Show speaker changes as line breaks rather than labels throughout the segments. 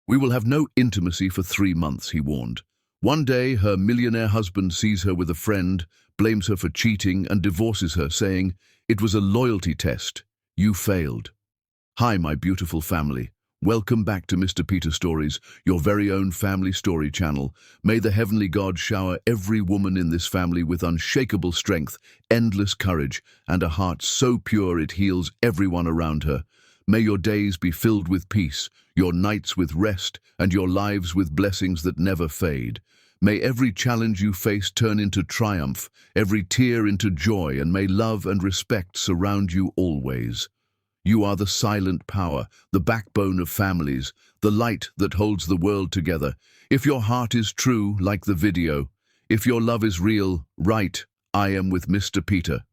We will have no intimacy for 3 months, he warned. One day, her millionaire husband sees her with a friend, blames her for cheating, and divorces her, saying, "It was a loyalty test. You failed." Hi, my beautiful family. Welcome back to Mr. Peter Stories, your very own family story channel. May the heavenly God shower every woman in this family with unshakable strength, endless courage, and a heart so pure it heals everyone around her. May your days be filled with peace, your nights with rest, and your lives with blessings that never fade. May every challenge you face turn into triumph, every tear into joy, and may love and respect surround you always. You are the silent power, the backbone of families, the light that holds the world together. If your heart is true, like the video. If your love is real, write, "I am with Mr. Peter."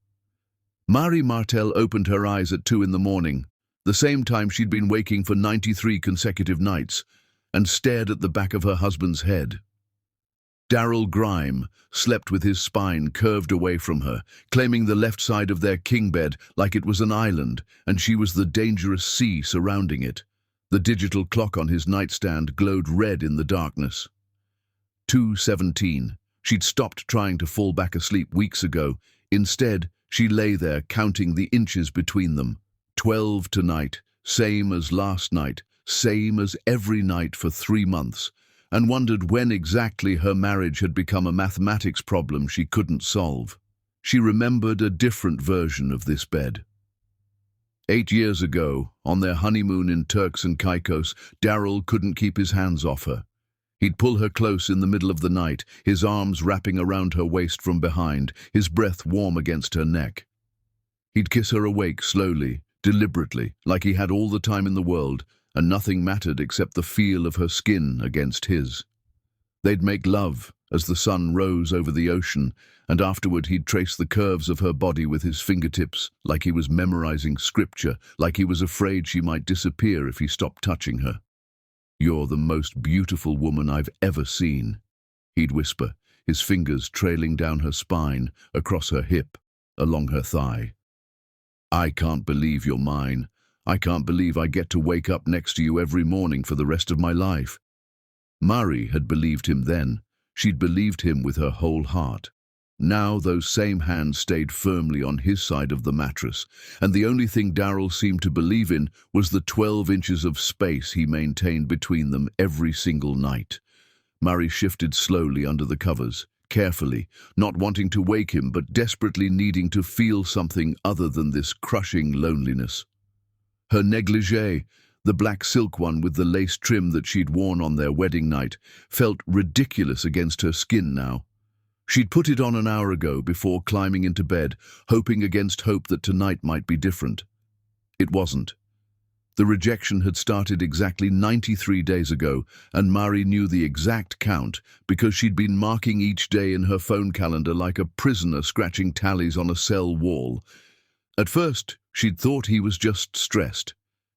Marie Martel opened her eyes at 2 in the morning, the same time she'd been waking for 93 consecutive nights, and stared at the back of her husband's head. Darrell Grime slept with his spine curved away from her, claiming the left side of their king bed like it was an island, and she was the dangerous sea surrounding it. The digital clock on his nightstand glowed red in the darkness. 2:17. She'd stopped trying to fall back asleep weeks ago. Instead, she lay there counting the inches between them. 12 tonight, same as last night, same as every night for 3 months. And wondered when exactly her marriage had become a mathematics problem she couldn't solve. She remembered a different version of this bed. 8 years ago, on their honeymoon in Turks and Caicos, Darrell couldn't keep his hands off her. He'd pull her close in the middle of the night, his arms wrapping around her waist from behind, his breath warm against her neck. He'd kiss her awake slowly, deliberately, like he had all the time in the world, and nothing mattered except the feel of her skin against his. They'd make love as the sun rose over the ocean, and afterward he'd trace the curves of her body with his fingertips, like he was memorizing scripture, like he was afraid she might disappear if he stopped touching her. "You're the most beautiful woman I've ever seen," he'd whisper, his fingers trailing down her spine, across her hip, along her thigh. "I can't believe you're mine. I can't believe I get to wake up next to you every morning for the rest of my life." Marie had believed him then. She'd believed him with her whole heart. Now those same hands stayed firmly on his side of the mattress, and the only thing Darrell seemed to believe in was the 12 inches of space he maintained between them every single night. Marie shifted slowly under the covers, carefully, not wanting to wake him but desperately needing to feel something other than this crushing loneliness. Her negligee, the black silk one with the lace trim that she'd worn on their wedding night, felt ridiculous against her skin now. She'd put it on an hour ago before climbing into bed, hoping against hope that tonight might be different. It wasn't. The rejection had started exactly 93 days ago, and Marie knew the exact count because she'd been marking each day in her phone calendar like a prisoner scratching tallies on a cell wall. At first, she'd thought he was just stressed.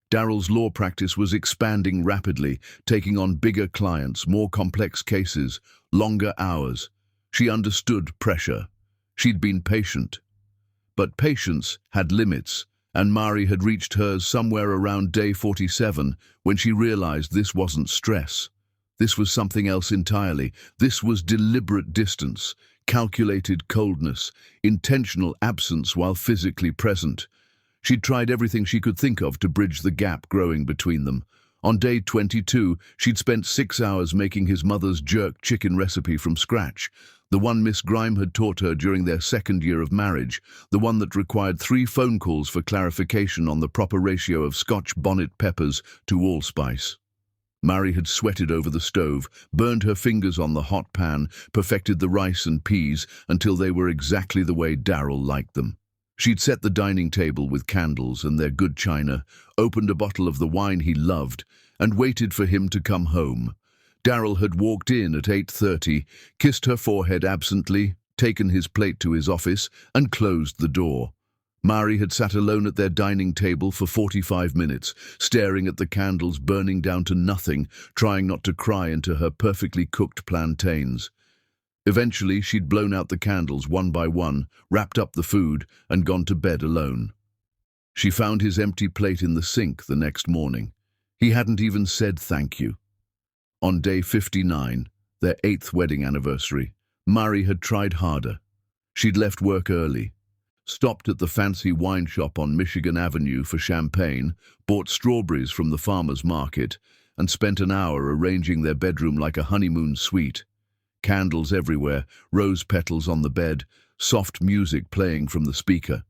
Darrell's law practice was expanding rapidly, taking on bigger clients, more complex cases, longer hours. She understood pressure. She'd been patient. But patience had limits, and Marie had reached hers somewhere around day 47 when she realized this wasn't stress. This was something else entirely. This was deliberate distance, calculated coldness, intentional absence while physically present. She'd tried everything she could think of to bridge the gap growing between them. On day 22, she'd spent 6 hours making his mother's jerk chicken recipe from scratch, the one Miss Grime had taught her during their second year of marriage, the one that required 3 phone calls for clarification on the proper ratio of Scotch bonnet peppers to allspice. Marie had sweated over the stove, burned her fingers on the hot pan, perfected the rice and peas until they were exactly the way Darrell liked them. She'd set the dining table with candles and their good china, opened a bottle of the wine he loved, and waited for him to come home. Darrell had walked in at 8:30, kissed her forehead absently, taken his plate to his office, and closed the door. Marie had sat alone at their dining table for 45 minutes, staring at the candles burning down to nothing, trying not to cry into her perfectly cooked plantains. Eventually, she'd blown out the candles one by one, wrapped up the food, and gone to bed alone. She found his empty plate in the sink the next morning. He hadn't even said thank you. On day 59, their 8th wedding anniversary, Mari had tried harder. She'd left work early, stopped at the fancy wine shop on Michigan Avenue for champagne, bought strawberries from the farmer's market, and spent an hour arranging their bedroom like a honeymoon suite. Candles everywhere, rose petals on the bed, soft music playing from the speaker.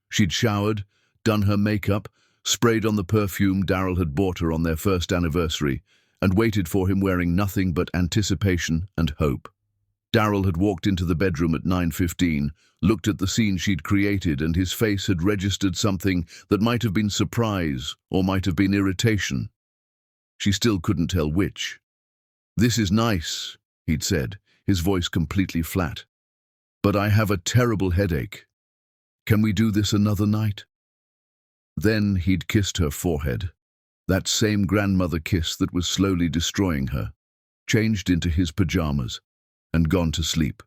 She'd showered, done her makeup, sprayed on the perfume Daryl had bought her on their first anniversary, and waited for him wearing nothing but anticipation and hope. Daryl had walked into the bedroom at 9:15, looked at the scene she'd created, and his face had registered something that might have been surprise or might have been irritation. She still couldn't tell which. "This is nice," he'd said, his voice completely flat. "But I have a terrible headache. Can we do this another night?" Then he'd kissed her forehead, that same grandmother kiss that was slowly destroying her, changed into his pajamas, and gone to sleep.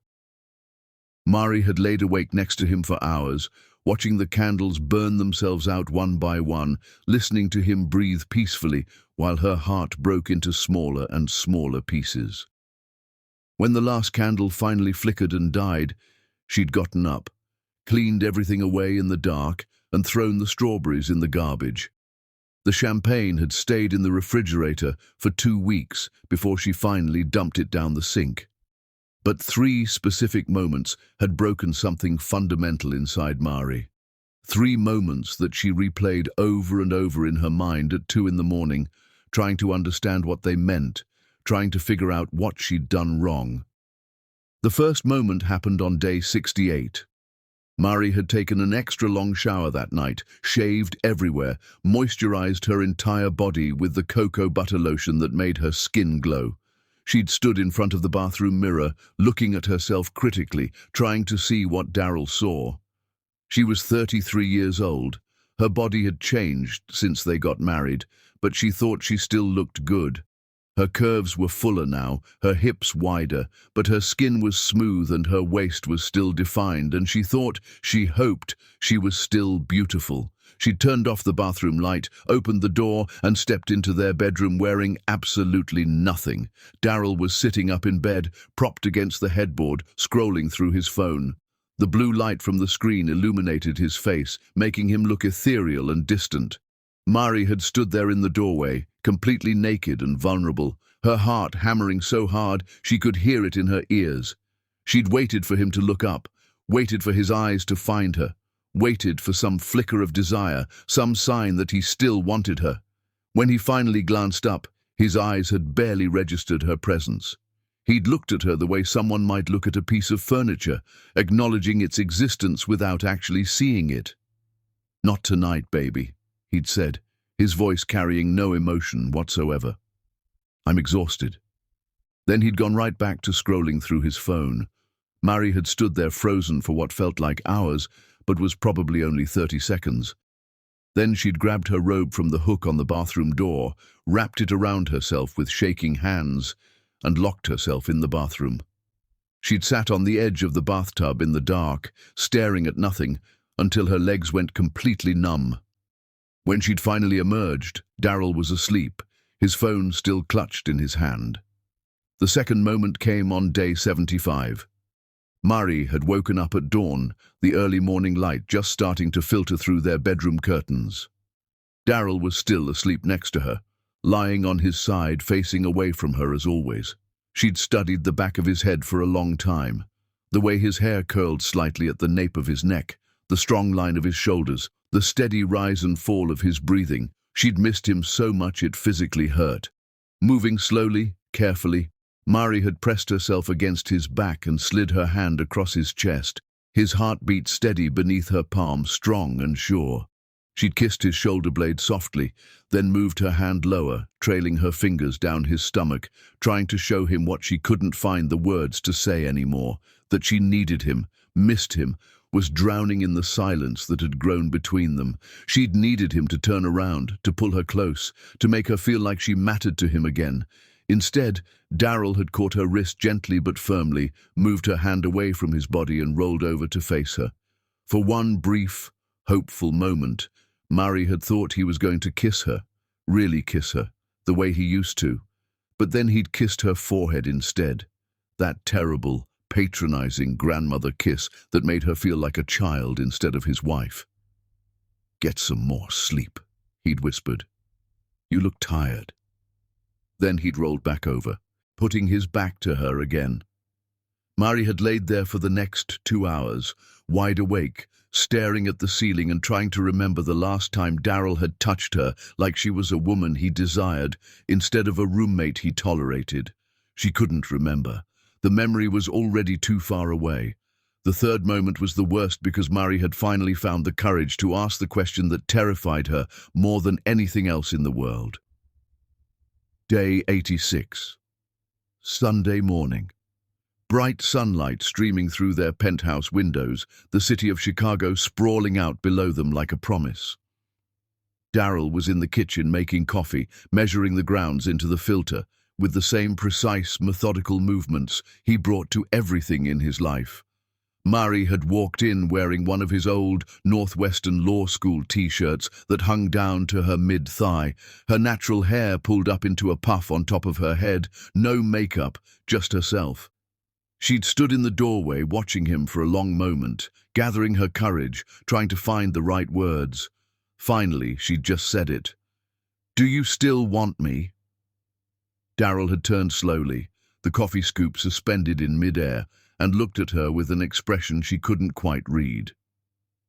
Mari had laid awake next to him for hours, watching the candles burn themselves out one by one, listening to him breathe peacefully while her heart broke into smaller and smaller pieces. When the last candle finally flickered and died, she'd gotten up, cleaned everything away in the dark, and thrown the strawberries in the garbage. The champagne had stayed in the refrigerator for 2 weeks before she finally dumped it down the sink. But 3 specific moments had broken something fundamental inside Mari. 3 moments that she replayed over and over in her mind at 2 in the morning, trying to understand what they meant, trying to figure out what she'd done wrong. The first moment happened on day 68. Mari had taken an extra long shower that night, shaved everywhere, moisturized her entire body with the cocoa butter lotion that made her skin glow. She'd stood in front of the bathroom mirror, looking at herself critically, trying to see what Daryl saw. She was 33 years old. Her body had changed since they got married, but she thought she still looked good. Her curves were fuller now, her hips wider, but her skin was smooth and her waist was still defined, and she hoped she was still beautiful. She turned off the bathroom light, opened the door, and stepped into their bedroom wearing absolutely nothing. Daryl was sitting up in bed, propped against the headboard, scrolling through his phone. The blue light from the screen illuminated his face, making him look ethereal and distant. Mari had stood there in the doorway, completely naked and vulnerable, her heart hammering so hard she could hear it in her ears. She'd waited for him to look up, waited for his eyes to find her, waited for some flicker of desire, some sign that he still wanted her. When he finally glanced up, his eyes had barely registered her presence. He'd looked at her the way someone might look at a piece of furniture, acknowledging its existence without actually seeing it. "Not tonight, baby," he'd said, his voice carrying no emotion whatsoever. "I'm exhausted." Then he'd gone right back to scrolling through his phone. Mari had stood there frozen for what felt like hours, but was probably only 30 seconds. Then she'd grabbed her robe from the hook on the bathroom door, wrapped it around herself with shaking hands, and locked herself in the bathroom. She'd sat on the edge of the bathtub in the dark, staring at nothing, until her legs went completely numb. When she'd finally emerged, Daryl was asleep, his phone still clutched in his hand. The second moment came on day 75. Mari had woken up at dawn, the early morning light just starting to filter through their bedroom curtains. Daryl was still asleep next to her, lying on his side facing away from her as always. She'd studied the back of his head for a long time, the way his hair curled slightly at the nape of his neck, the strong line of his shoulders, the steady rise and fall of his breathing. She'd missed him so much it physically hurt. Moving slowly, carefully, Mari had pressed herself against his back and slid her hand across his chest, his heartbeat steady beneath her palm, strong and sure. She'd kissed his shoulder blade softly, then moved her hand lower, trailing her fingers down his stomach, trying to show him what she couldn't find the words to say anymore, that she needed him, missed him, was drowning in the silence that had grown between them. She'd needed him to turn around, to pull her close, to make her feel like she mattered to him again. Instead, Daryl had caught her wrist gently but firmly, moved her hand away from his body and rolled over to face her. For one brief, hopeful moment, Mari had thought he was going to kiss her, really kiss her, the way he used to. But then he'd kissed her forehead instead. That terrible, patronizing grandmother kiss that made her feel like a child instead of his wife. "Get some more sleep," he'd whispered. "You look tired." Then he'd rolled back over, putting his back to her again. Mari had laid there for the next 2 hours, wide awake, staring at the ceiling and trying to remember the last time Daryl had touched her like she was a woman he desired instead of a roommate he tolerated. She couldn't remember. The memory was already too far away. The third moment was the worst because Mari had finally found the courage to ask the question that terrified her more than anything else in the world. Day 86. Sunday morning. Bright sunlight streaming through their penthouse windows, the city of Chicago sprawling out below them like a promise. Daryl was in the kitchen making coffee, measuring the grounds into the filter, with the same precise, methodical movements he brought to everything in his life. Mari had walked in wearing one of his old Northwestern Law School t-shirts that hung down to her mid-thigh, her natural hair pulled up into a puff on top of her head, no makeup, just herself. She'd stood in the doorway watching him for a long moment, gathering her courage, trying to find the right words. Finally, she'd just said it. "Do you still want me?" Daryl had turned slowly, the coffee scoop suspended in midair, and looked at her with an expression she couldn't quite read.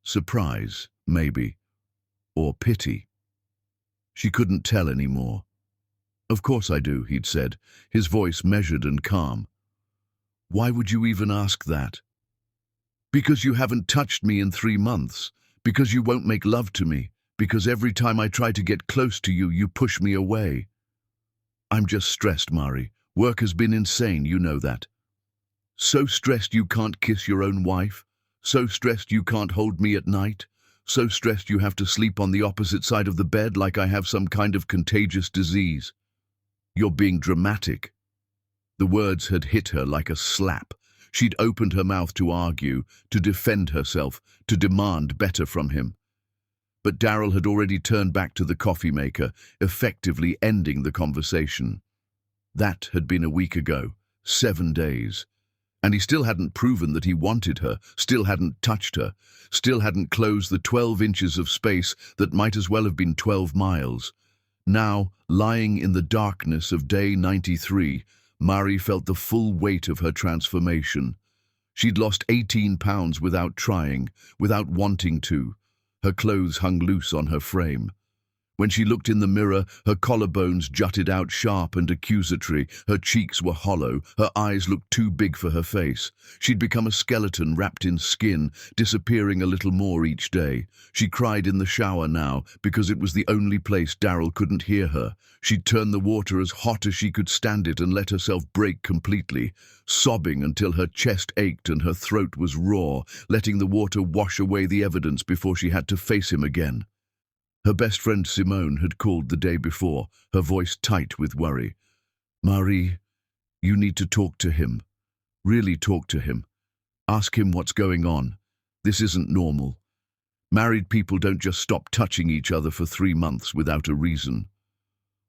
Surprise, maybe, or pity. She couldn't tell anymore. "Of course I do," he'd said, his voice measured and calm. "Why would you even ask that?" "Because you haven't touched me in 3 months, because you won't make love to me, because every time I try to get close to you, you push me away." "I'm just stressed, Mari. Work has been insane, you know that." "So stressed you can't kiss your own wife? So stressed you can't hold me at night? So stressed you have to sleep on the opposite side of the bed like I have some kind of contagious disease? You're being dramatic." The words had hit her like a slap. She'd opened her mouth to argue, to defend herself, to demand better from him. But Daryl had already turned back to the coffee maker, effectively ending the conversation. That had been a week ago, 7 days. And he still hadn't proven that he wanted her, still hadn't touched her, still hadn't closed the 12 inches of space that might as well have been 12 miles. Now, lying in the darkness of day 93, Mari felt the full weight of her transformation. She'd lost 18 pounds without trying, without wanting to. Her clothes hung loose on her frame. When she looked in the mirror, her collarbones jutted out sharp and accusatory, her cheeks were hollow, her eyes looked too big for her face. She'd become a skeleton wrapped in skin, disappearing a little more each day. She cried in the shower now, because it was the only place Daryl couldn't hear her. She'd turn the water as hot as she could stand it and let herself break completely, sobbing until her chest ached and her throat was raw, letting the water wash away the evidence before she had to face him again. Her best friend Simone had called the day before, her voice tight with worry. "Mari, you need to talk to him. Really talk to him. Ask him what's going on. This isn't normal. Married people don't just stop touching each other for 3 months without a reason."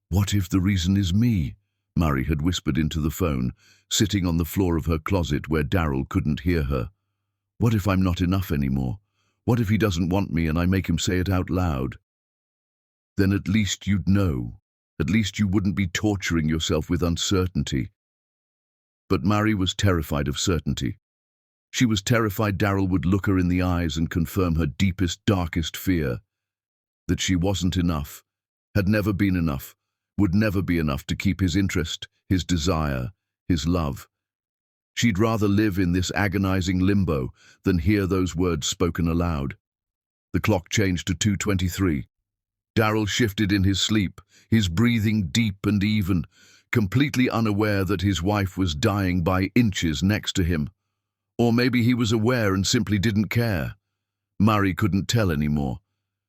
"What if the reason is me?" Mari had whispered into the phone, sitting on the floor of her closet where Daryl couldn't hear her. "What if I'm not enough anymore? What if he doesn't want me and I make him say it out loud?" "Then at least you'd know. At least you wouldn't be torturing yourself with uncertainty." But Mari was terrified of certainty. She was terrified Daryl would look her in the eyes and confirm her deepest, darkest fear, that she wasn't enough, had never been enough, would never be enough to keep his interest, his desire, his love. She'd rather live in this agonizing limbo than hear those words spoken aloud. The clock changed to 2:23. Daryl shifted in his sleep, his breathing deep and even, completely unaware that his wife was dying by inches next to him. Or maybe he was aware and simply didn't care. Mari couldn't tell anymore.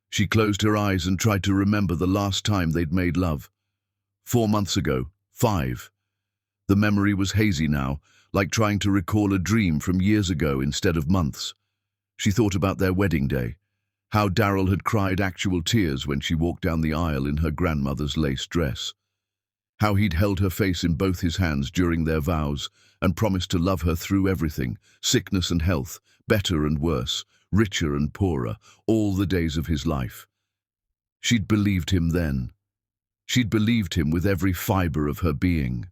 She closed her eyes and tried to remember the last time they'd made love. 4 months ago. 5. The memory was hazy now, like trying to recall a dream from years ago instead of months. She thought about their wedding day. How Daryl had cried actual tears when she walked down the aisle in her grandmother's lace dress. How he'd held her face in both his hands during their vows and promised to love her through everything, sickness and health, better and worse, richer and poorer, all the days of his life. She'd believed him then. She'd believed him with every fibre of her being.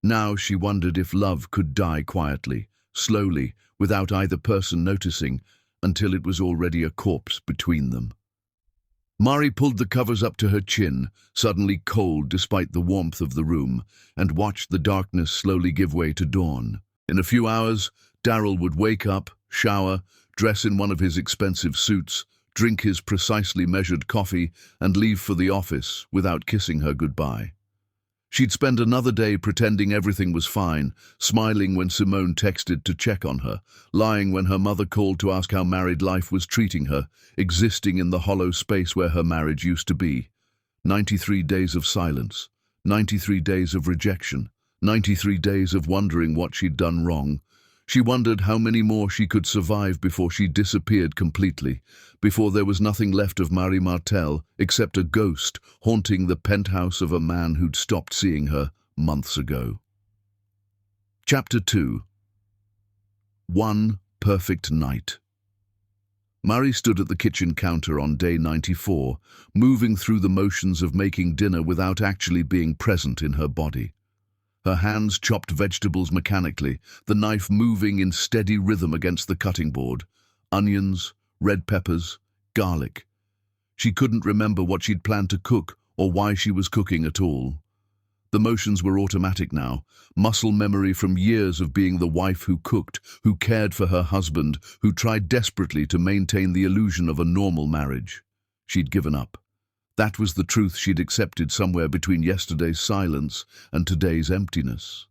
Now she wondered if love could die quietly, slowly, without either person noticing, until it was already a corpse between them. Mari pulled the covers up to her chin, suddenly cold despite the warmth of the room, and watched the darkness slowly give way to dawn. In a few hours, Daryl would wake up, shower, dress in one of his expensive suits, drink his precisely measured coffee, and leave for the office without kissing her goodbye. She'd spend another day pretending everything was fine, smiling when Simone texted to check on her, lying when her mother called to ask how married life was treating her, existing in the hollow space where her marriage used to be. 93 days of silence, 93 days of rejection, 93 days of wondering what she'd done wrong. She wondered how many more she could survive before she disappeared completely, before there was nothing left of Marie Martel except a ghost haunting the penthouse of a man who'd stopped seeing her months ago. Chapter 2. One perfect night. Marie stood at the kitchen counter on day 94, moving through the motions of making dinner without actually being present in her body. Her hands chopped vegetables mechanically, the knife moving in steady rhythm against the cutting board. Onions, red peppers, garlic. She couldn't remember what she'd planned to cook or why she was cooking at all. The motions were automatic now, muscle memory from years of being the wife who cooked, who cared for her husband, who tried desperately to maintain the illusion of a normal marriage. She'd given up. That was the truth she'd accepted somewhere between yesterday's silence and today's emptiness.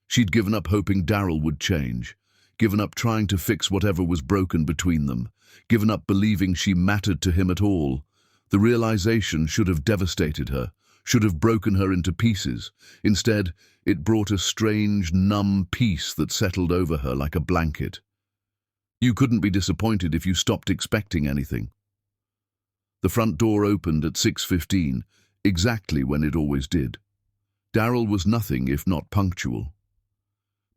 She'd given up hoping Daryl would change, given up trying to fix whatever was broken between them, given up believing she mattered to him at all. The realization should have devastated her, should have broken her into pieces. Instead, it brought a strange, numb peace that settled over her like a blanket. You couldn't be disappointed if you stopped expecting anything. The front door opened at 6:15, exactly when it always did. Daryl was nothing if not punctual.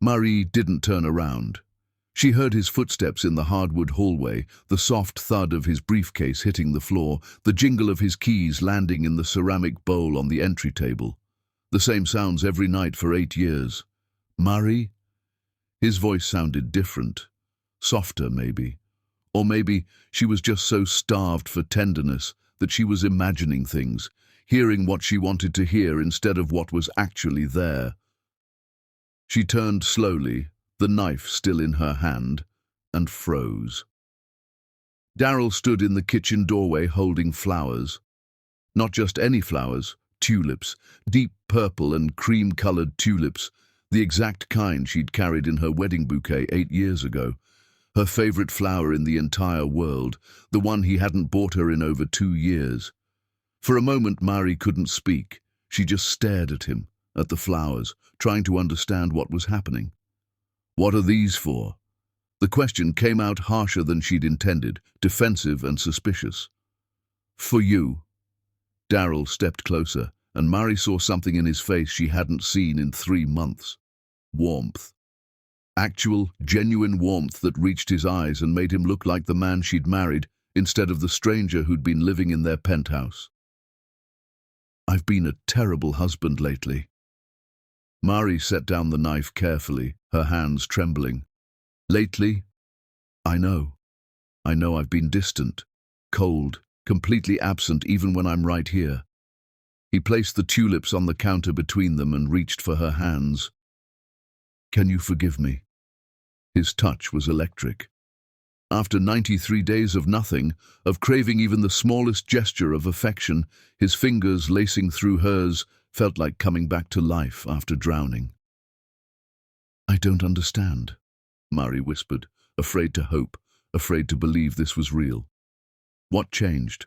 Marie didn't turn around. She heard his footsteps in the hardwood hallway, the soft thud of his briefcase hitting the floor, the jingle of his keys landing in the ceramic bowl on the entry table. The same sounds every night for 8 years. Marie? His voice sounded different. Softer, maybe. Or maybe she was just so starved for tenderness that she was imagining things, hearing what she wanted to hear instead of what was actually there. She turned slowly, the knife still in her hand, and froze. Daryl stood in the kitchen doorway holding flowers. Not just any flowers, tulips, deep purple and cream-colored tulips, the exact kind she'd carried in her wedding bouquet 8 years ago. Her favorite flower in the entire world, the one he hadn't bought her in over 2 years. For a moment, Marie couldn't speak. She just stared at him, at the flowers, trying to understand what was happening. What are these for? The question came out harsher than she'd intended, defensive and suspicious. For you. Daryl stepped closer, and Marie saw something in his face she hadn't seen in 3 months. Warmth. Actual, genuine warmth that reached his eyes and made him look like the man she'd married instead of the stranger who'd been living in their penthouse. I've been a terrible husband lately. Marie set down the knife carefully, her hands trembling. Lately? I know I've been distant, cold, completely absent even when I'm right here. He placed the tulips on the counter between them and reached for her hands. Can you forgive me? His touch was electric. After 93 days of nothing, of craving even the smallest gesture of affection, his fingers lacing through hers felt like coming back to life after drowning. I don't understand, Marie whispered, afraid to hope, afraid to believe this was real. What changed?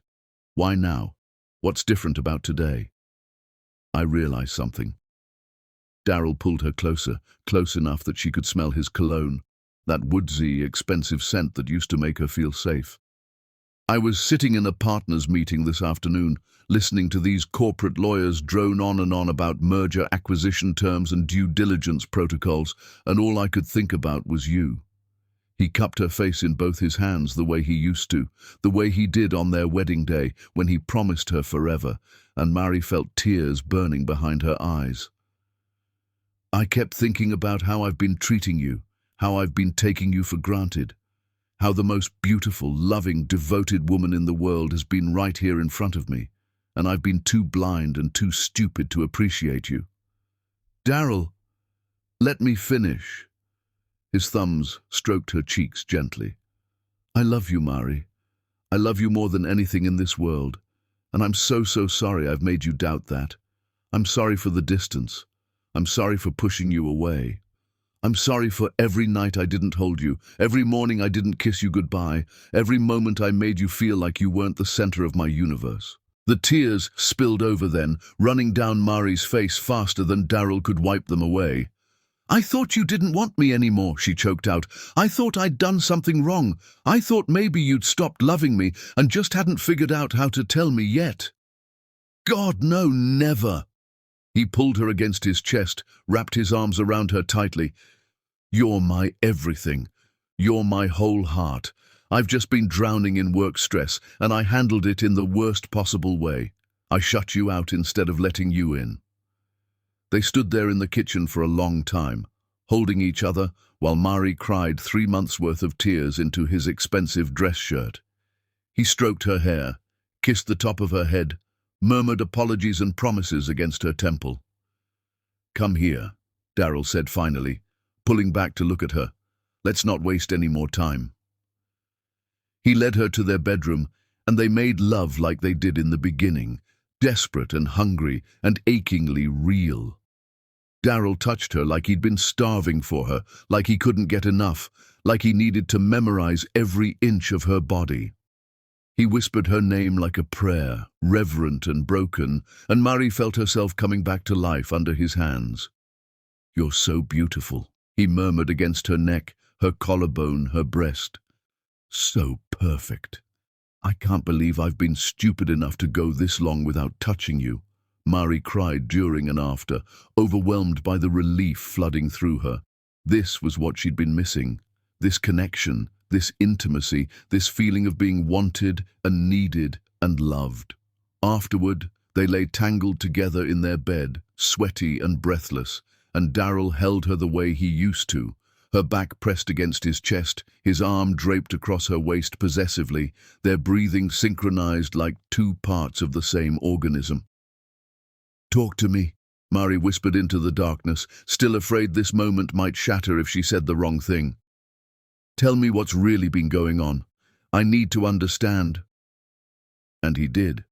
Why now? What's different about today? I realized something. Daryl pulled her closer, close enough that she could smell his cologne, that woodsy, expensive scent that used to make her feel safe. I was sitting in a partners meeting this afternoon, listening to these corporate lawyers drone on and on about merger acquisition terms and due diligence protocols, and all I could think about was you. He cupped her face in both his hands the way he used to, the way he did on their wedding day when he promised her forever, and Mary felt tears burning behind her eyes. I kept thinking about how I've been treating you, how I've been taking you for granted, how the most beautiful, loving, devoted woman in the world has been right here in front of me, and I've been too blind and too stupid to appreciate you. Daryl, let me finish. His thumbs stroked her cheeks gently. I love you, Mari. I love you more than anything in this world, and I'm so sorry I've made you doubt that. I'm sorry for the distance. I'm sorry for pushing you away. I'm sorry for every night I didn't hold you, every morning I didn't kiss you goodbye, every moment I made you feel like you weren't the center of my universe. The tears spilled over then, running down Mari's face faster than Daryl could wipe them away. I thought you didn't want me anymore, she choked out. I thought I'd done something wrong. I thought maybe you'd stopped loving me and just hadn't figured out how to tell me yet. God, no, never. He pulled her against his chest, wrapped his arms around her tightly. You're my everything. You're my whole heart. I've just been drowning in work stress, and I handled it in the worst possible way. I shut you out instead of letting you in. They stood there in the kitchen for a long time, holding each other while Mari cried 3 months' worth of tears into his expensive dress shirt. He stroked her hair, kissed the top of her head, murmured apologies and promises against her temple. Come here, Daryl said finally, pulling back to look at her. Let's not waste any more time. He led her to their bedroom, and they made love like they did in the beginning, desperate and hungry and achingly real. Daryl touched her like he'd been starving for her, like he couldn't get enough, like he needed to memorize every inch of her body. He whispered her name like a prayer, reverent and broken, and Mari felt herself coming back to life under his hands. You're so beautiful, he murmured against her neck, her collarbone, her breast. So perfect. I can't believe I've been stupid enough to go this long without touching you, Mari cried during and after, overwhelmed by the relief flooding through her. This was what she'd been missing, this connection, this intimacy, this feeling of being wanted and needed and loved. Afterward, they lay tangled together in their bed, sweaty and breathless, and Daryl held her the way he used to, her back pressed against his chest, his arm draped across her waist possessively, their breathing synchronized like two parts of the same organism. Talk to me, Mari whispered into the darkness, still afraid this moment might shatter if she said the wrong thing. Tell me what's really been going on. I need to understand. And he did.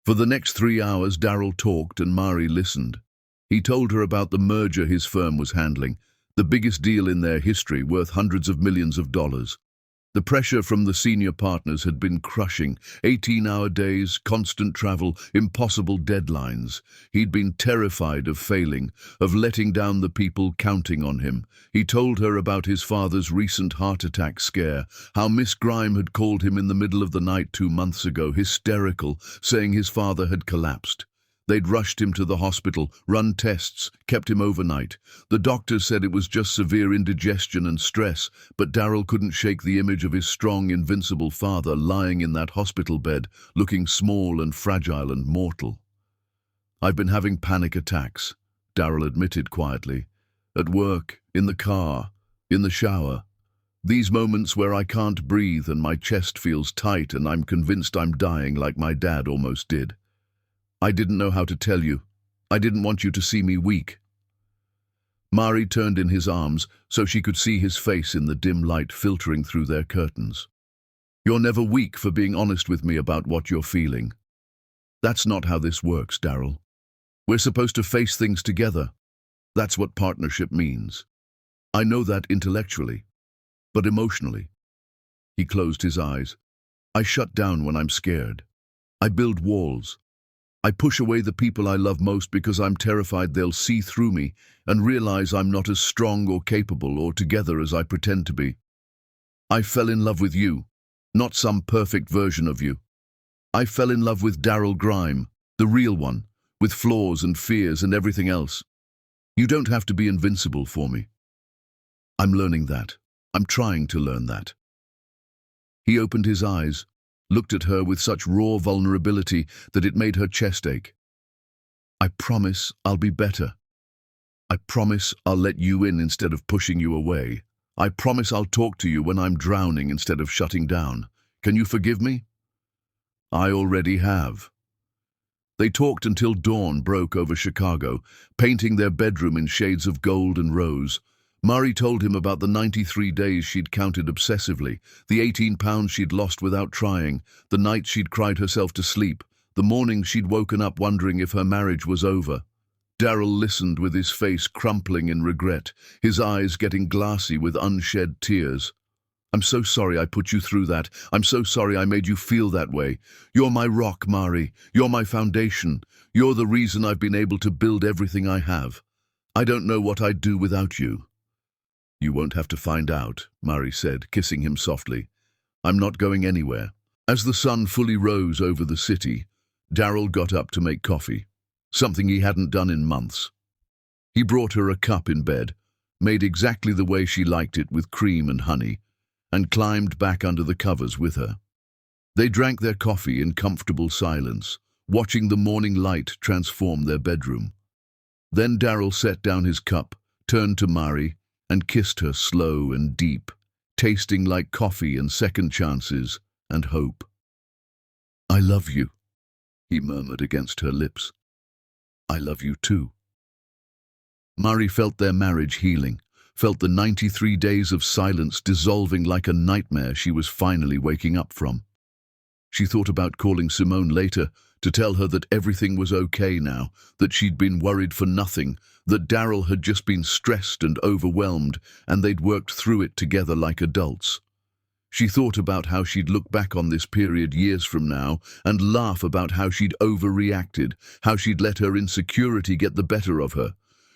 For the next 3 hours, Daryl talked and Mari listened. He told her about the merger his firm was handling, the biggest deal in their history, worth hundreds of millions of dollars. The pressure from the senior partners had been crushing, 18-hour days, constant travel, impossible deadlines. He'd been terrified of failing, of letting down the people counting on him. He told her about his father's recent heart attack scare, how Miss Grime had called him in the middle of the night 2 months ago, hysterical, saying his father had collapsed. They'd rushed him to the hospital, run tests, kept him overnight. The doctors said it was just severe indigestion and stress, but Daryl couldn't shake the image of his strong, invincible father lying in that hospital bed, looking small and fragile and mortal. I've been having panic attacks, Daryl admitted quietly. At work, in the car, in the shower. These moments where I can't breathe and my chest feels tight and I'm convinced I'm dying like my dad almost did. I didn't know how to tell you. I didn't want you to see me weak. Mari turned in his arms so she could see his face in the dim light filtering through their curtains. You're never weak for being honest with me about what you're feeling. That's not how this works, Daryl. We're supposed to face things together. That's what partnership means. I know that intellectually, but emotionally. He closed his eyes. I shut down when I'm scared. I build walls. I push away the people I love most because I'm terrified they'll see through me and realize I'm not as strong or capable or together as I pretend to be. I fell in love with you, not some perfect version of you. I fell in love with Daryl Grime, the real one, with flaws and fears and everything else. You don't have to be invincible for me. I'm learning that. I'm trying to learn that. He opened his eyes, looked at her with such raw vulnerability that it made her chest ache. I promise I'll be better. I promise I'll let you in instead of pushing you away. I promise I'll talk to you when I'm drowning instead of shutting down. Can you forgive me? I already have. They talked until dawn broke over Chicago, painting their bedroom in shades of gold and rose. Mari told him about the 93 days she'd counted obsessively, the 18 pounds she'd lost without trying, the nights she'd cried herself to sleep, the mornings she'd woken up wondering if her marriage was over. Daryl listened with his face crumpling in regret, his eyes getting glassy with unshed tears. I'm so sorry I put you through that. I'm so sorry I made you feel that way. You're my rock, Mari. You're my foundation. You're the reason I've been able to build everything I have. I don't know what I'd do without you. You won't have to find out, Mari said, kissing him softly. I'm not going anywhere. As the sun fully rose over the city, Daryl got up to make coffee, something he hadn't done in months. He brought her a cup in bed, made exactly the way she liked it with cream and honey, and climbed back under the covers with her. They drank their coffee in comfortable silence, watching the morning light transform their bedroom. Then Daryl set down his cup, turned to Mari, and kissed her slow and deep, tasting like coffee and second chances and hope. I love you, he murmured against her lips. I love you too. Mari felt their marriage healing, felt the 93 days of silence dissolving like a nightmare she was finally waking up from. She thought about calling Simone later to tell her that everything was okay now, that she'd been worried for nothing, that Daryl had just been stressed and overwhelmed, and they'd worked through it together like adults. She thought about how she'd look back on this period years from now and laugh about how she'd overreacted, how she'd let her insecurity get the better of her.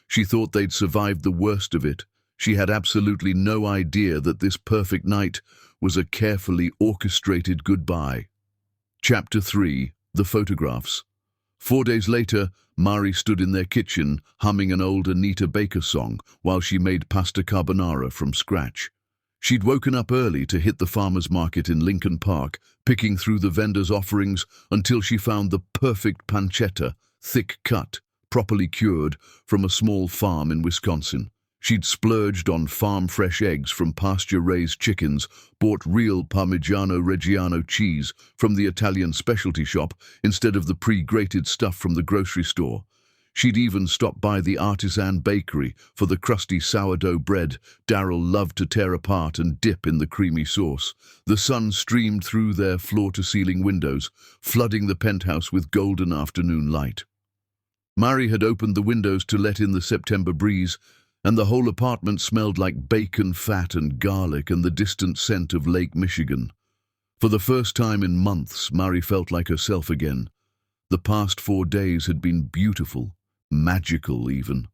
She thought they'd survived the worst of it. She had absolutely no idea that this perfect night was a carefully orchestrated goodbye. Chapter 3. The Photographs. 4 days later, Mari stood in their kitchen, humming an old Anita Baker song while she made pasta carbonara from scratch. She'd woken up early to hit the farmer's market in Lincoln Park, picking through the vendors' offerings until she found the perfect pancetta, thick cut, properly cured, from a small farm in Wisconsin. She'd splurged on farm-fresh eggs from pasture-raised chickens, bought real Parmigiano Reggiano cheese from the Italian specialty shop instead of the pre-grated stuff from the grocery store. She'd even stopped by the artisan bakery for the crusty sourdough bread Daryl loved to tear apart and dip in the creamy sauce. The sun streamed through their floor-to-ceiling windows, flooding the penthouse with golden afternoon light. Mari had opened the windows to let in the September breeze, and the whole apartment smelled like bacon fat and garlic and the distant scent of Lake Michigan. For the first time in months, Mari felt like herself again. The past 4 days had been beautiful, magical even.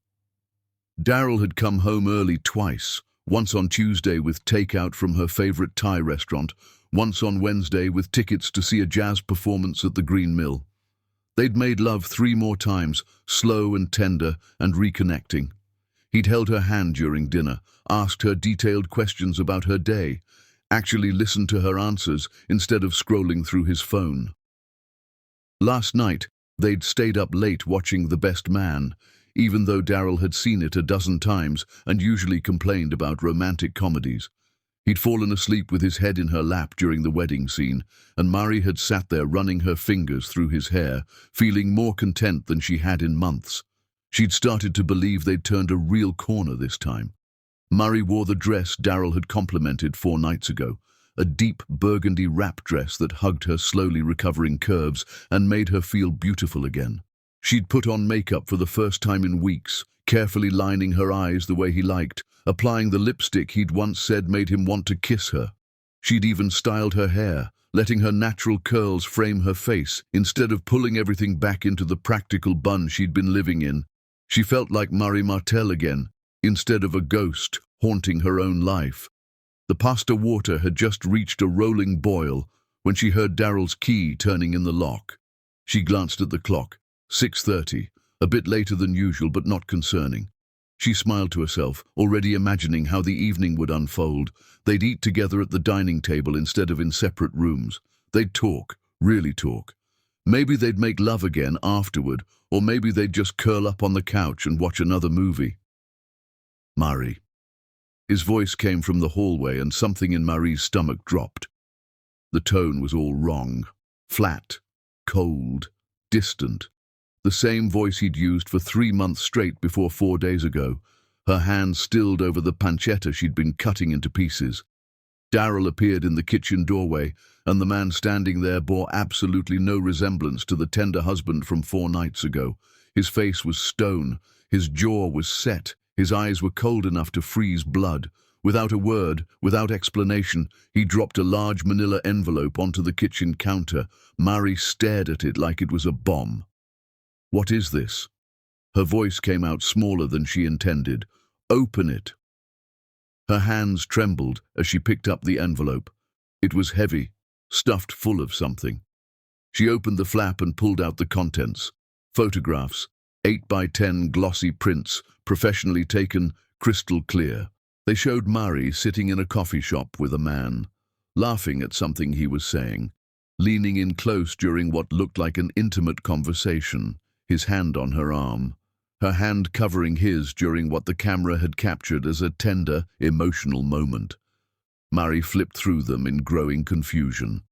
Daryl had come home early twice, once on Tuesday with takeout from her favorite Thai restaurant, once on Wednesday with tickets to see a jazz performance at the Green Mill. They'd made love 3 more times, slow and tender and reconnecting. He'd held her hand during dinner, asked her detailed questions about her day, actually listened to her answers instead of scrolling through his phone. Last night, they'd stayed up late watching The Best Man, even though Daryl had seen it a dozen times and usually complained about romantic comedies. He'd fallen asleep with his head in her lap during the wedding scene, and Mari had sat there running her fingers through his hair, feeling more content than she had in months. She'd started to believe they'd turned a real corner this time. Mari wore the dress Daryl had complimented 4 nights ago, a deep burgundy wrap dress that hugged her slowly recovering curves and made her feel beautiful again. She'd put on makeup for the first time in weeks, carefully lining her eyes the way he liked, applying the lipstick he'd once said made him want to kiss her. She'd even styled her hair, letting her natural curls frame her face instead of pulling everything back into the practical bun she'd been living in. She felt like Mari Martel again, instead of a ghost haunting her own life. The pasta water had just reached a rolling boil when she heard Daryl's key turning in the lock. She glanced at the clock. 6:30, a bit later than usual but not concerning. She smiled to herself, already imagining how the evening would unfold. They'd eat together at the dining table instead of in separate rooms. They'd talk, really talk. Maybe they'd make love again afterward, or maybe they'd just curl up on the couch and watch another movie. Marie. His voice came from the hallway and something in Marie's stomach dropped. The tone was all wrong. Flat, cold, distant. The same voice he'd used for 3 months straight before 4 days ago. Her hand stilled over the pancetta she'd been cutting into pieces. Daryl appeared in the kitchen doorway, and the man standing there bore absolutely no resemblance to the tender husband from 4 nights ago. His face was stone, his jaw was set, his eyes were cold enough to freeze blood. Without a word, without explanation, he dropped a large manila envelope onto the kitchen counter. Marie stared at it like it was a bomb. "What is this?" Her voice came out smaller than she intended. "Open it." Her hands trembled as she picked up the envelope. It was heavy, stuffed full of something. She opened the flap and pulled out the contents. Photographs, 8x10 glossy prints, professionally taken, crystal clear. They showed Marie sitting in a coffee shop with a man, laughing at something he was saying, leaning in close during what looked like an intimate conversation, his hand on her arm, her hand covering his during what the camera had captured as a tender, emotional moment. Marie flipped through them in growing confusion.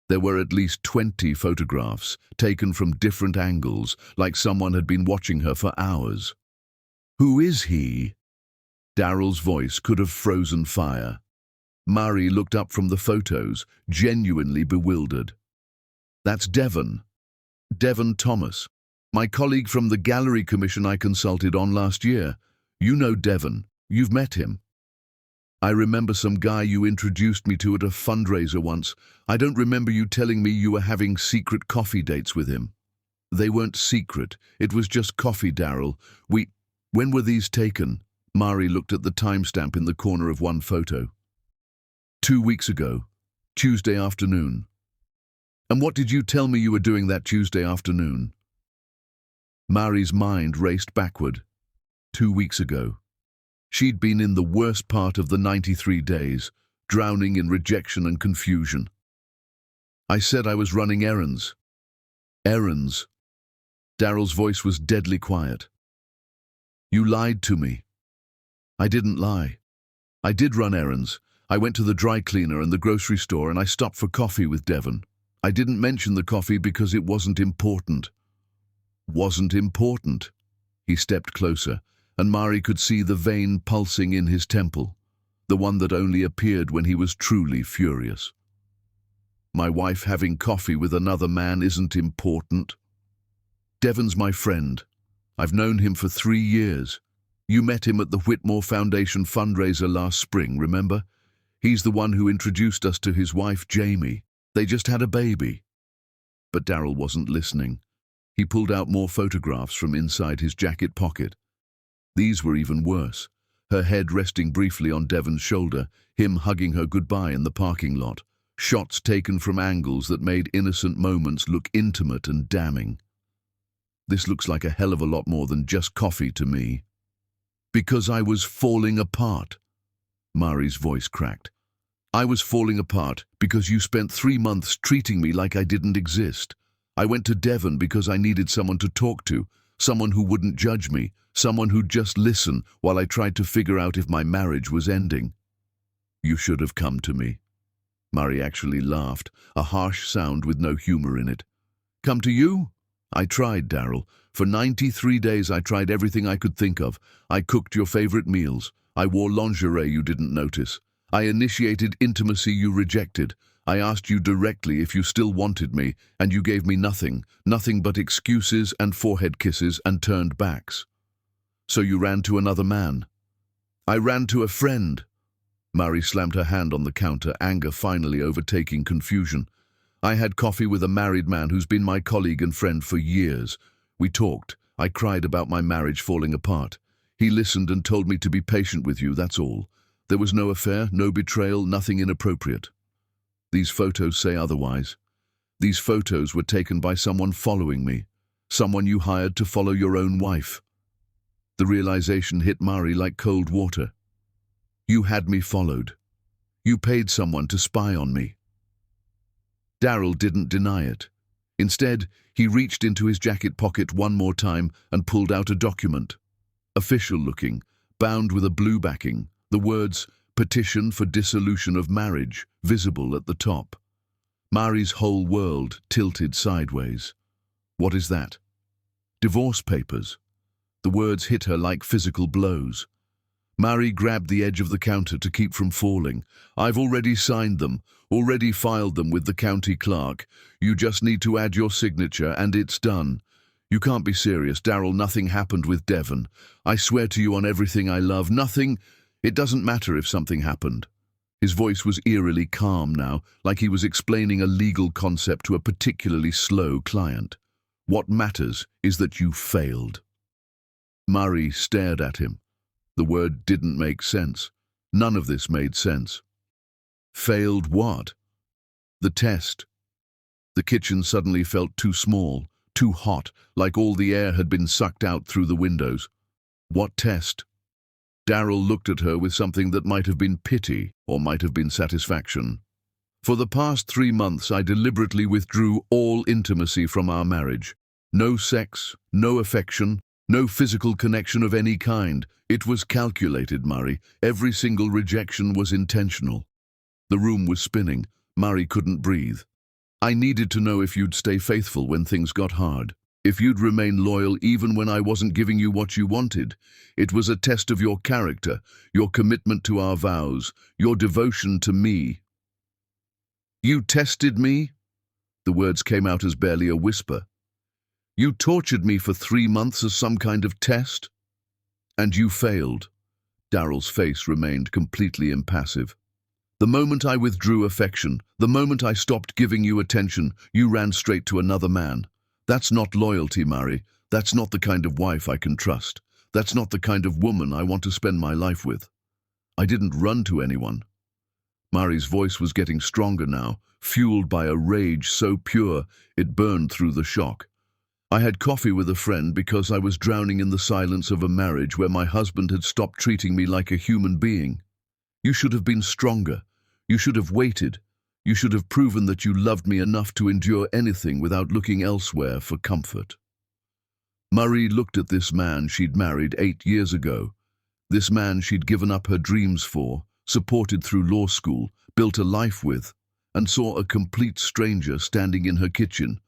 There were at least 20 photographs, taken from different angles, like someone had been watching her for hours. "Who is he?" Daryl's voice could have frozen fire. Marie looked up from the photos, genuinely bewildered. "That's Devon. Devon Thomas. My colleague from the gallery commission I consulted on last year. You know Devon. You've met him." "I remember some guy you introduced me to at a fundraiser once. I don't remember you telling me you were having secret coffee dates with him." "They weren't secret. It was just coffee, Daryl. When were these taken?" Marie looked at the timestamp in the corner of one photo. 2 weeks ago. Tuesday afternoon." "And what did you tell me you were doing that Tuesday afternoon?" Marie's mind raced backward. 2 weeks ago. She'd been in the worst part of the 93 days, drowning in rejection and confusion. "I said I was running errands." "Errands?" Daryl's voice was deadly quiet. "You lied to me." "I didn't lie. I did run errands. I went to the dry cleaner and the grocery store and I stopped for coffee with Devon. I didn't mention the coffee because it wasn't important." "Wasn't important?" He stepped closer, and Marie could see the vein pulsing in his temple, the one that only appeared when he was truly furious. "My wife having coffee with another man isn't important. Devon's my friend. I've known him for 3 years. You met him at the Whitmore Foundation fundraiser last spring, remember? He's the one who introduced us to his wife, Jamie. They just had a baby." But Daryl wasn't listening. He pulled out more photographs from inside his jacket pocket. These were even worse. Her head resting briefly on Devon's shoulder, him hugging her goodbye in the parking lot. Shots taken from angles that made innocent moments look intimate and damning. "This looks like a hell of a lot more than just coffee to me." "Because I was falling apart." Marie's voice cracked. "I was falling apart because you spent 3 months treating me like I didn't exist. I went to Devon because I needed someone to talk to, someone who wouldn't judge me, someone who'd just listen while I tried to figure out if my marriage was ending." "You should have come to me." Marie actually laughed, a harsh sound with no humor in it. "Come to you?" "I tried, Daryl. For 93 days I tried everything I could think of. I cooked your favorite meals. I wore lingerie you didn't notice. I initiated intimacy you rejected. I asked you directly if you still wanted me, and you gave me nothing but excuses and forehead kisses and turned backs. So you ran to another man." "I ran to a friend." Marie slammed her hand on the counter, anger finally overtaking confusion. "I had coffee with a married man who's been my colleague and friend for years. We talked. I cried about my marriage falling apart. He listened and told me to be patient with you, that's all. There was no affair, no betrayal, nothing inappropriate. These photos say otherwise. These photos were taken by someone following me, someone you hired to follow your own wife. The realization hit Mari like cold water. You had me followed. You paid someone to spy on me. Daryl didn't deny it. Instead, he reached into his jacket pocket one more time and pulled out a document. Official-looking, bound with a blue backing, the words, "Petition for Dissolution of Marriage," visible at the top. Mari's whole world tilted sideways. What is that? Divorce papers. The words hit her like physical blows. Mari grabbed the edge of the counter to keep from falling. I've already signed them, already filed them with the county clerk. You just need to add your signature and it's done. You can't be serious, Daryl. Nothing happened with Devon. I swear to you on everything I love, nothing. It doesn't matter if something happened. His voice was eerily calm now, like he was explaining a legal concept to a particularly slow client. What matters is that you failed. Mari stared at him. The word didn't make sense. None of this made sense. Failed what? The test. The kitchen suddenly felt too small, too hot, like all the air had been sucked out through the windows. What test? Daryl looked at her with something that might have been pity or might have been satisfaction. For the past 3 months, I deliberately withdrew all intimacy from our marriage. No sex, no affection, no physical connection of any kind. It was calculated, Mari. Every single rejection was intentional. The room was spinning. Mari couldn't breathe. I needed to know if you'd stay faithful when things got hard. If you'd remain loyal even when I wasn't giving you what you wanted. It was a test of your character, your commitment to our vows, your devotion to me. You tested me? The words came out as barely a whisper. You tortured me for 3 months as some kind of test? And you failed. Daryl's face remained completely impassive. The moment I withdrew affection, the moment I stopped giving you attention, you ran straight to another man. That's not loyalty, Mari. That's not the kind of wife I can trust. That's not the kind of woman I want to spend my life with. I didn't run to anyone. Mari's voice was getting stronger now, fueled by a rage so pure it burned through the shock. I had coffee with a friend because I was drowning in the silence of a marriage where my husband had stopped treating me like a human being. You should have been stronger. You should have waited. You should have proven that you loved me enough to endure anything without looking elsewhere for comfort. Mari looked at this man she'd married 8 years ago. This man she'd given up her dreams for, supported through law school, built a life with, and saw a complete stranger standing in her kitchen.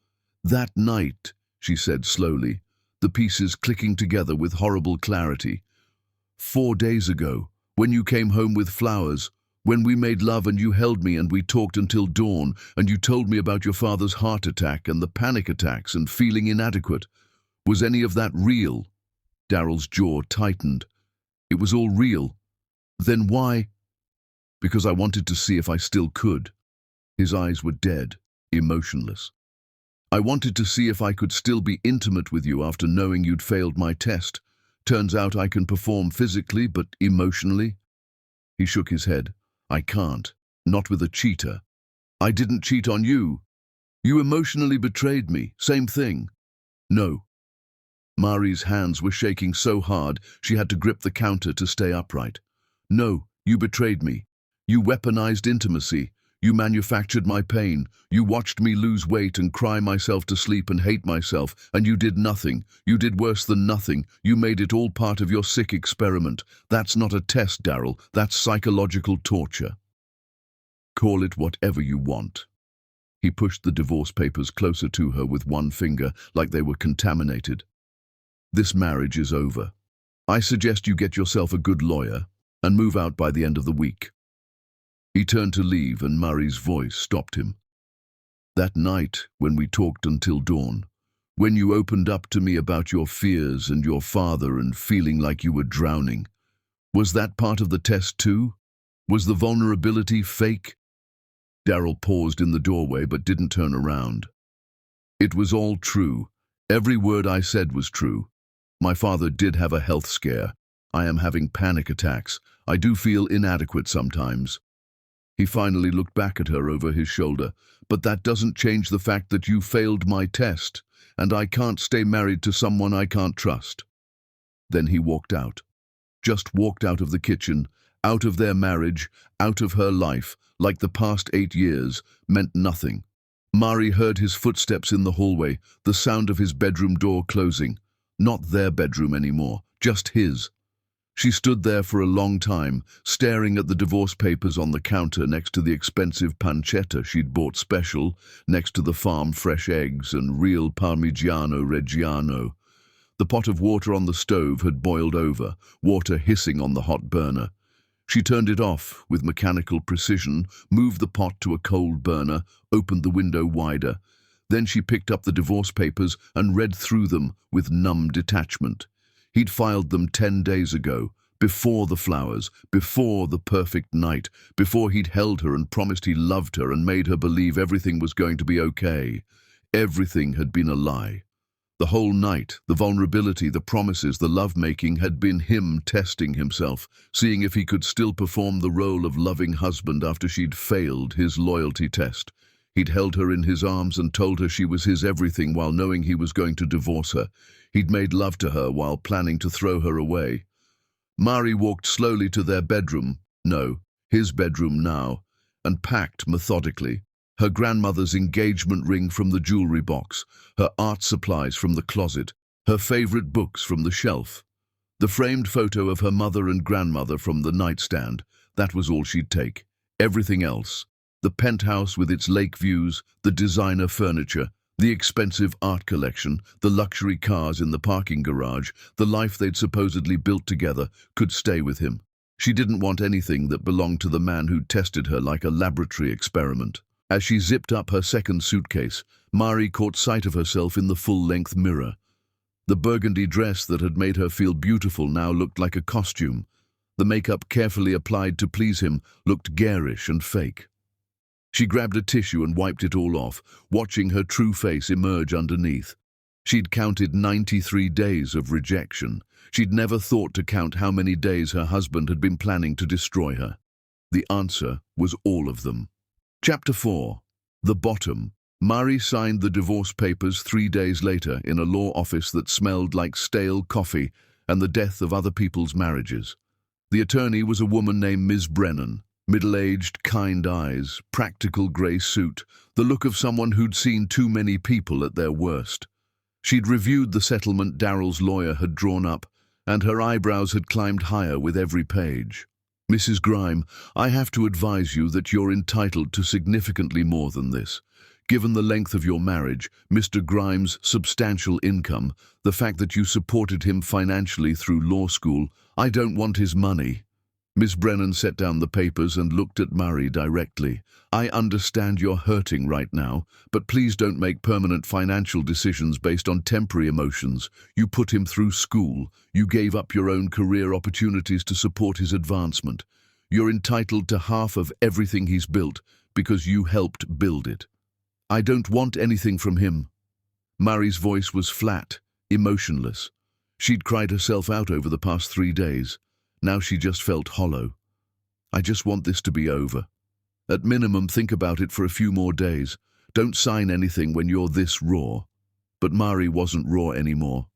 That night, she said slowly, the pieces clicking together with horrible clarity. 4 days ago, when you came home with flowers, when we made love and you held me and we talked until dawn, and you told me about your father's heart attack and the panic attacks and feeling inadequate. Was any of that real? Daryl's jaw tightened. It was all real. Then why? Because I wanted to see if I still could. His eyes were dead, emotionless. I wanted to see if I could still be intimate with you after knowing you'd failed my test. Turns out I can perform physically, but emotionally? He shook his head. I can't. Not with a cheater. I didn't cheat on you. You emotionally betrayed me. Same thing. No. Mari's hands were shaking so hard she had to grip the counter to stay upright. No, you betrayed me. You weaponized intimacy. You manufactured my pain. You watched me lose weight and cry myself to sleep and hate myself, and you did nothing. You did worse than nothing. You made it all part of your sick experiment. That's not a test, Daryl. That's psychological torture. Call it whatever you want. He pushed the divorce papers closer to her with one finger, like they were contaminated. This marriage is over. I suggest you get yourself a good lawyer and move out by the end of the week. He turned to leave and Mari's voice stopped him. That night, when we talked until dawn, when you opened up to me about your fears and your father and feeling like you were drowning, was that part of the test too? Was the vulnerability fake? Daryl paused in the doorway but didn't turn around. It was all true. Every word I said was true. My father did have a health scare. I am having panic attacks. I do feel inadequate sometimes." He finally looked back at her over his shoulder. "But that doesn't change the fact that you failed my test, and I can't stay married to someone I can't trust." Then he walked out. Just walked out of the kitchen, out of their marriage, out of her life, like the past 8 years meant nothing. Mari heard his footsteps in the hallway, the sound of his bedroom door closing. Not their bedroom anymore, just his. She stood there for a long time, staring at the divorce papers on the counter next to the expensive pancetta she'd bought special, next to the farm fresh eggs and real Parmigiano Reggiano. The pot of water on the stove had boiled over, water hissing on the hot burner. She turned it off with mechanical precision, moved the pot to a cold burner, opened the window wider. Then she picked up the divorce papers and read through them with numb detachment. He'd filed them 10 days ago, before the flowers, before the perfect night, before he'd held her and promised he loved her and made her believe everything was going to be okay. Everything had been a lie. The whole night, the vulnerability, the promises, the lovemaking had been him testing himself, seeing if he could still perform the role of loving husband after she'd failed his loyalty test. He'd held her in his arms and told her she was his everything while knowing he was going to divorce her. He'd made love to her while planning to throw her away. Mari walked slowly to their bedroom, no, his bedroom now, and packed methodically. Her grandmother's engagement ring from the jewelry box, her art supplies from the closet, her favorite books from the shelf. The framed photo of her mother and grandmother from the nightstand, that was all she'd take. Everything else. The penthouse with its lake views, the designer furniture, the expensive art collection, the luxury cars in the parking garage, the life they'd supposedly built together, could stay with him. She didn't want anything that belonged to the man who'd tested her like a laboratory experiment. As she zipped up her second suitcase, Mari caught sight of herself in the full-length mirror. The burgundy dress that had made her feel beautiful now looked like a costume. The makeup carefully applied to please him looked garish and fake. She grabbed a tissue and wiped it all off, watching her true face emerge underneath. She'd counted 93 days of rejection. She'd never thought to count how many days her husband had been planning to destroy her. The answer was all of them. Chapter 4. The Bottom. Mari signed the divorce papers 3 days later in a law office that smelled like stale coffee and the death of other people's marriages. The attorney was a woman named Ms. Brennan. Middle-aged, kind eyes, practical grey suit, the look of someone who'd seen too many people at their worst. She'd reviewed the settlement Daryl's lawyer had drawn up, and her eyebrows had climbed higher with every page. "Mrs. Grime, I have to advise you that you're entitled to significantly more than this. Given the length of your marriage, Mr. Grime's substantial income, the fact that you supported him financially through law school, I don't want his money." Miss Brennan set down the papers and looked at Mari directly. "I understand you're hurting right now, but please don't make permanent financial decisions based on temporary emotions. You put him through school. You gave up your own career opportunities to support his advancement. You're entitled to half of everything he's built because you helped build it. I don't want anything from him." Mari's voice was flat, emotionless. She'd cried herself out over the past 3 days. Now she just felt hollow. "I just want this to be over. At minimum, think about it for a few more days. Don't sign anything when you're this raw." But Mari wasn't raw anymore.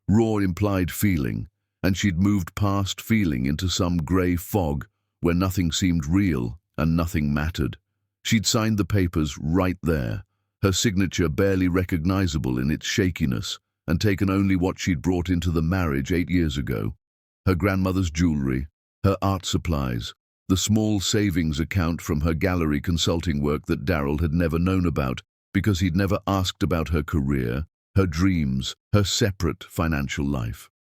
Raw implied feeling, and she'd moved past feeling into some grey fog where nothing seemed real and nothing mattered. She'd signed the papers right there, her signature barely recognizable in its shakiness, and taken only what she'd brought into the marriage 8 years ago. Her grandmother's jewelry, her art supplies, the small savings account from her gallery consulting work that Daryl had never known about because he'd never asked about her career, her dreams, her separate financial life.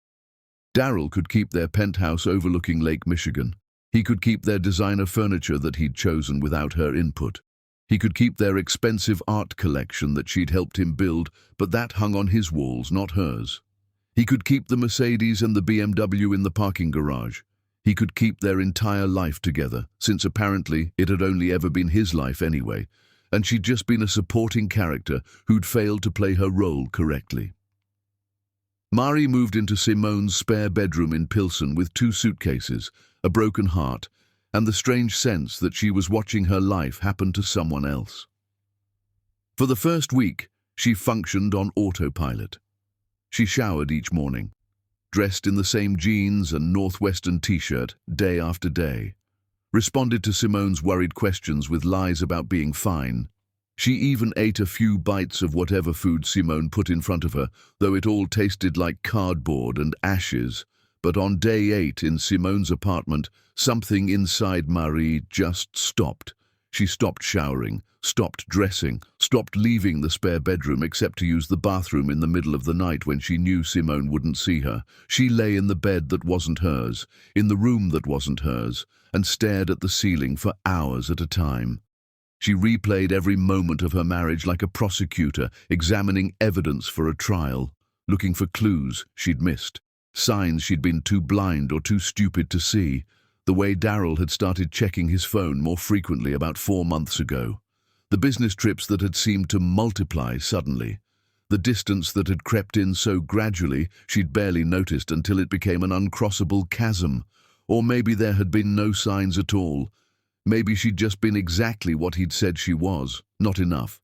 Daryl could keep their penthouse overlooking Lake Michigan. He could keep their designer furniture that he'd chosen without her input. He could keep their expensive art collection that she'd helped him build, but that hung on his walls, not hers. He could keep the Mercedes and the BMW in the parking garage. He could keep their entire life together, since apparently it had only ever been his life anyway, and she'd just been a supporting character who'd failed to play her role correctly. Mari moved into Simone's spare bedroom in Pilsen with 2 suitcases, a broken heart, and the strange sense that she was watching her life happen to someone else. For the first week, she functioned on autopilot. She showered each morning, dressed in the same jeans and Northwestern t-shirt day after day, responded to Simone's worried questions with lies about being fine. She even ate a few bites of whatever food Simone put in front of her, though it all tasted like cardboard and ashes. But on day 8 in Simone's apartment, something inside Marie just stopped. She stopped showering, stopped dressing, stopped leaving the spare bedroom except to use the bathroom in the middle of the night when she knew Simone wouldn't see her. She lay in the bed that wasn't hers, in the room that wasn't hers, and stared at the ceiling for hours at a time. She replayed every moment of her marriage like a prosecutor, examining evidence for a trial, looking for clues she'd missed, signs she'd been too blind or too stupid to see, the way Daryl had started checking his phone more frequently about 4 months ago, the business trips that had seemed to multiply suddenly, the distance that had crept in so gradually she'd barely noticed until it became an uncrossable chasm. Or maybe there had been no signs at all. Maybe she'd just been exactly what he'd said she was, not enough.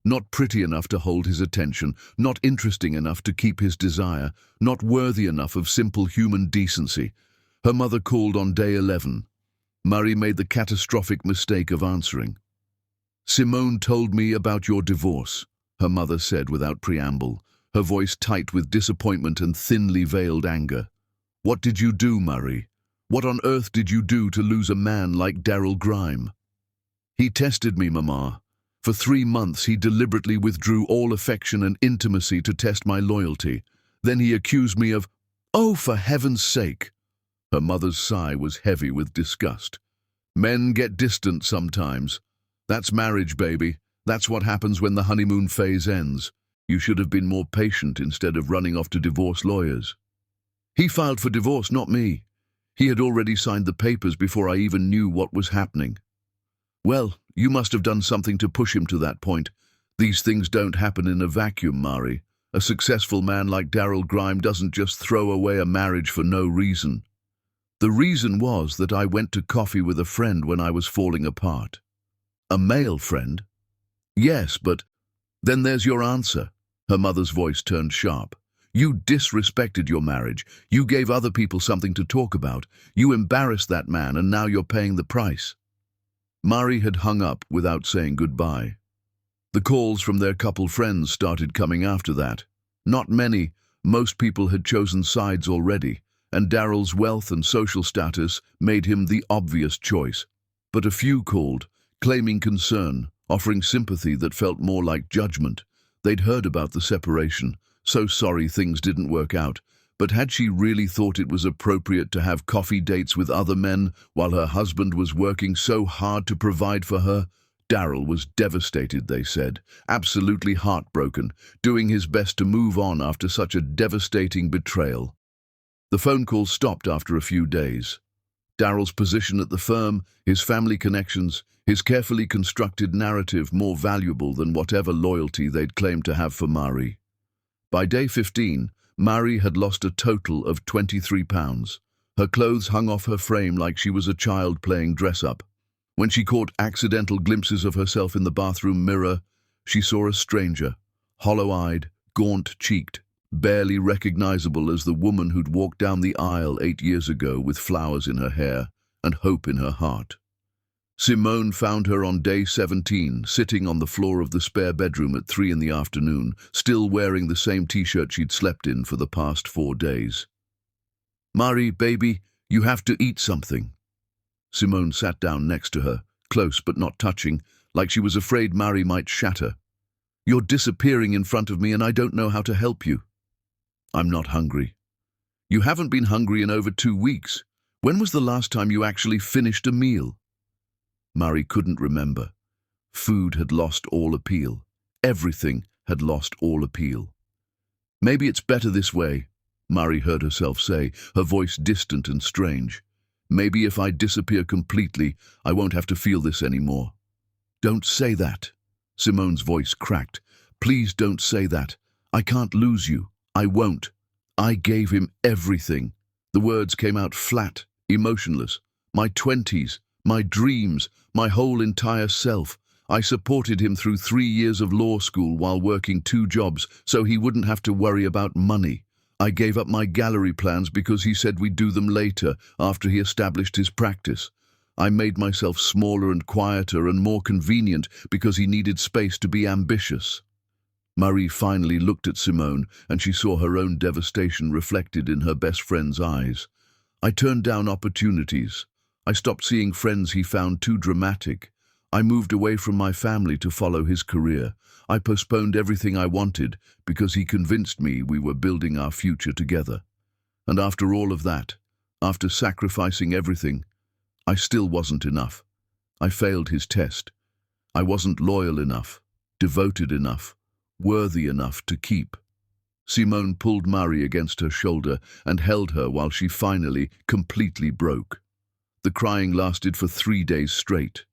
Not pretty enough to hold his attention, not interesting enough to keep his desire, not worthy enough of simple human decency. Her mother called on day 11. Marie made the catastrophic mistake of answering. "Simone told me about your divorce," her mother said without preamble, her voice tight with disappointment and thinly veiled anger. "What did you do, Marie? What on earth did you do to lose a man like Daryl Grime?" "He tested me, Mama. For 3 months he deliberately withdrew all affection and intimacy to test my loyalty. Then he accused me of—" "Oh, for heaven's sake!" Her mother's sigh was heavy with disgust. "Men get distant sometimes. That's marriage, baby. That's what happens when the honeymoon phase ends. You should have been more patient instead of running off to divorce lawyers." "He filed for divorce, not me. He had already signed the papers before I even knew what was happening." "Well, you must have done something to push him to that point. These things don't happen in a vacuum, Marie. A successful man like Daryl Grime doesn't just throw away a marriage for no reason." "The reason was that I went to coffee with a friend when I was falling apart." "A male friend?" "Yes, but—" "Then there's your answer." Her mother's voice turned sharp. "You disrespected your marriage. You gave other people something to talk about. You embarrassed that man, and now you're paying the price." Marie had hung up without saying goodbye. The calls from their couple friends started coming after that. Not many. Most people had chosen sides already, and Daryl's wealth and social status made him the obvious choice. But a few called, claiming concern, offering sympathy that felt more like judgment. They'd heard about the separation, so sorry things didn't work out, but had she really thought it was appropriate to have coffee dates with other men while her husband was working so hard to provide for her? Daryl was devastated, they said, absolutely heartbroken, doing his best to move on after such a devastating betrayal. The phone calls stopped after a few days. Daryl's position at the firm, his family connections, his carefully constructed narrative more valuable than whatever loyalty they'd claimed to have for Marie. By day 15, Marie had lost a total of 23 pounds. Her clothes hung off her frame like she was a child playing dress-up. When she caught accidental glimpses of herself in the bathroom mirror, she saw a stranger, hollow-eyed, gaunt-cheeked, barely recognizable as the woman who'd walked down the aisle 8 years ago with flowers in her hair and hope in her heart. Simone found her on day 17, sitting on the floor of the spare bedroom at 3 in the afternoon, still wearing the same t-shirt she'd slept in for the past 4 days. "Marie, baby, you have to eat something." Simone sat down next to her, close but not touching, like she was afraid Marie might shatter. "You're disappearing in front of me and I don't know how to help you." "I'm not hungry." "You haven't been hungry in over 2 weeks. When was the last time you actually finished a meal?" Marie couldn't remember. Food had lost all appeal. Everything had lost all appeal. "Maybe it's better this way," Marie heard herself say, her voice distant and strange. "Maybe if I disappear completely, I won't have to feel this anymore." "Don't say that." Simone's voice cracked. "Please don't say that. I can't lose you. I won't." I gave him everything. The words came out flat, emotionless. My 20s, my dreams, my whole entire self. I supported him through 3 years of law school while working 2 jobs so he wouldn't have to worry about money. I gave up my gallery plans because he said we'd do them later, after he established his practice. I made myself smaller and quieter and more convenient because he needed space to be ambitious. Marie finally looked at Simone, and she saw her own devastation reflected in her best friend's eyes. I turned down opportunities. I stopped seeing friends he found too dramatic. I moved away from my family to follow his career. I postponed everything I wanted because he convinced me we were building our future together. And after all of that, after sacrificing everything, I still wasn't enough. I failed his test. I wasn't loyal enough, devoted enough, worthy enough to keep. Simone pulled Marie against her shoulder and held her while she finally, completely broke. The crying lasted for 3 days straight.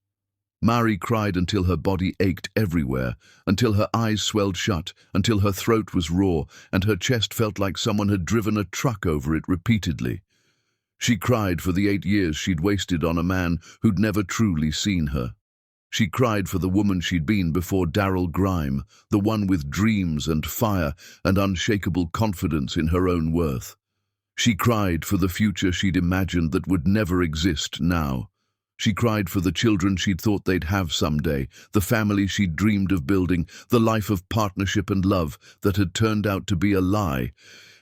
Marie cried until her body ached everywhere, until her eyes swelled shut, until her throat was raw, and her chest felt like someone had driven a truck over it repeatedly. She cried for the 8 years she'd wasted on a man who'd never truly seen her. She cried for the woman she'd been before Daryl Grime, the one with dreams and fire and unshakable confidence in her own worth. She cried for the future she'd imagined that would never exist now. She cried for the children she'd thought they'd have someday, the family she'd dreamed of building, the life of partnership and love that had turned out to be a lie.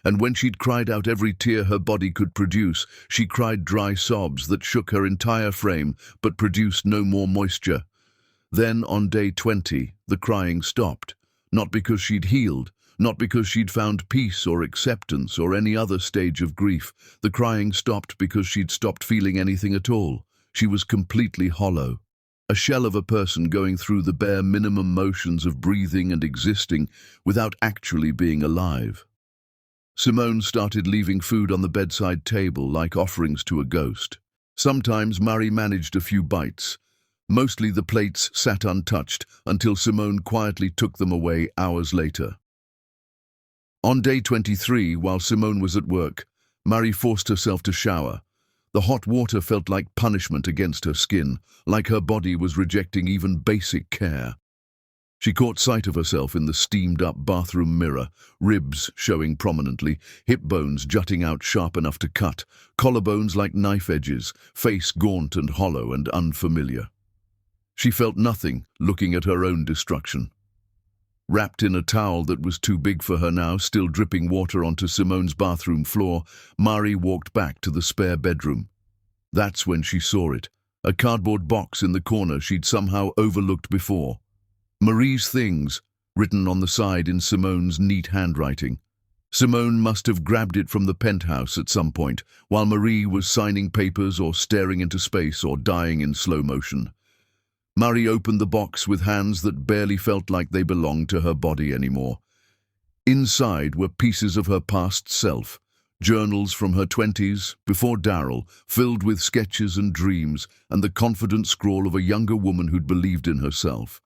And when she'd cried out every tear her body could produce, she cried dry sobs that shook her entire frame but produced no more moisture. Then, on day 20, the crying stopped. Not because she'd healed, not because she'd found peace or acceptance or any other stage of grief. The crying stopped because she'd stopped feeling anything at all. She was completely hollow. A shell of a person going through the bare minimum motions of breathing and existing without actually being alive. Simone started leaving food on the bedside table like offerings to a ghost. Sometimes Marie managed a few bites. Mostly the plates sat untouched until Simone quietly took them away hours later. On day 23, while Simone was at work, Marie forced herself to shower. The hot water felt like punishment against her skin, like her body was rejecting even basic care. She caught sight of herself in the steamed-up bathroom mirror, ribs showing prominently, hip bones jutting out sharp enough to cut, collarbones like knife edges, face gaunt and hollow and unfamiliar. She felt nothing, looking at her own destruction. Wrapped in a towel that was too big for her now, still dripping water onto Simone's bathroom floor, Marie walked back to the spare bedroom. That's when she saw it, a cardboard box in the corner she'd somehow overlooked before. Marie's things, written on the side in Simone's neat handwriting. Simone must have grabbed it from the penthouse at some point, while Marie was signing papers or staring into space or dying in slow motion. Marie opened the box with hands that barely felt like they belonged to her body anymore. Inside were pieces of her past self, journals from her 20s, before Daryl, filled with sketches and dreams, and the confident scrawl of a younger woman who'd believed in herself.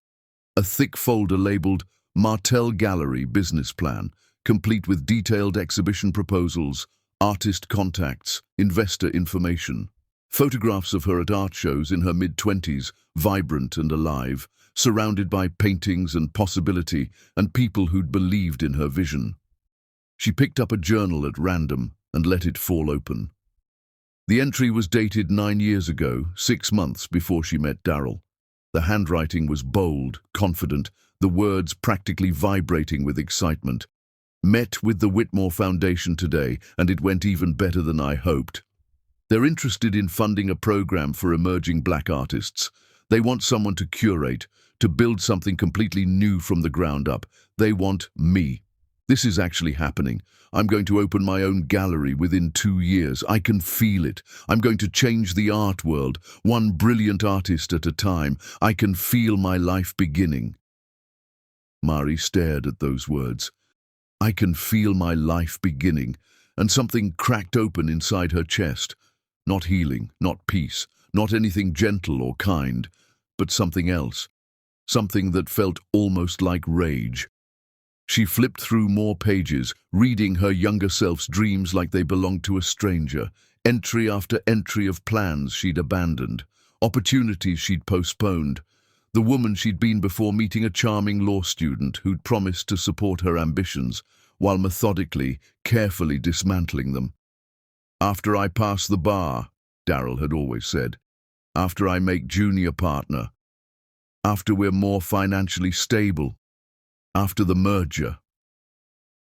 A thick folder labeled Martel Gallery Business Plan, complete with detailed exhibition proposals, artist contacts, investor information. Photographs of her at art shows in her mid-20s, vibrant and alive, surrounded by paintings and possibility and people who'd believed in her vision. She picked up a journal at random and let it fall open. The entry was dated 9 years ago, 6 months before she met Daryl. The handwriting was bold, confident, the words practically vibrating with excitement. Met with the Whitmore Foundation today, and it went even better than I hoped. They're interested in funding a program for emerging black artists. They want someone to curate, to build something completely new from the ground up. They want me. This is actually happening. I'm going to open my own gallery within 2 years. I can feel it. I'm going to change the art world, one brilliant artist at a time. I can feel my life beginning. Marie stared at those words. I can feel my life beginning, and something cracked open inside her chest. Not healing, not peace, not anything gentle or kind, but something else. Something that felt almost like rage. She flipped through more pages, reading her younger self's dreams like they belonged to a stranger, entry after entry of plans she'd abandoned, opportunities she'd postponed, the woman she'd been before meeting a charming law student who'd promised to support her ambitions, while methodically, carefully dismantling them. "After I pass the bar," Darryl had always said, "after I make junior partner, after we're more financially stable, after the merger.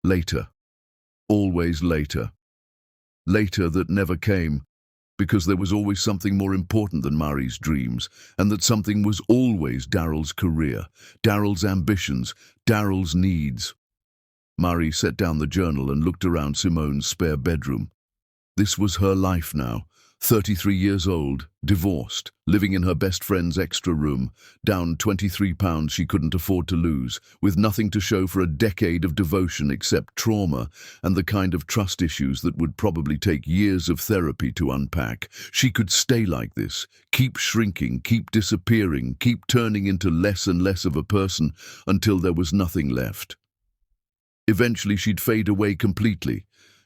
Later. Always later. Later that never came, because there was always something more important than Mari's dreams, and that something was always Darryl's career, Darryl's ambitions, Darryl's needs." Mari set down the journal and looked around Simone's spare bedroom. This was her life now, 33 years old, divorced, living in her best friend's extra room, down 23 pounds she couldn't afford to lose, with nothing to show for a decade of devotion except trauma and the kind of trust issues that would probably take years of therapy to unpack. She could stay like this, keep shrinking, keep disappearing, keep turning into less and less of a person until there was nothing left. Eventually she'd fade away completely,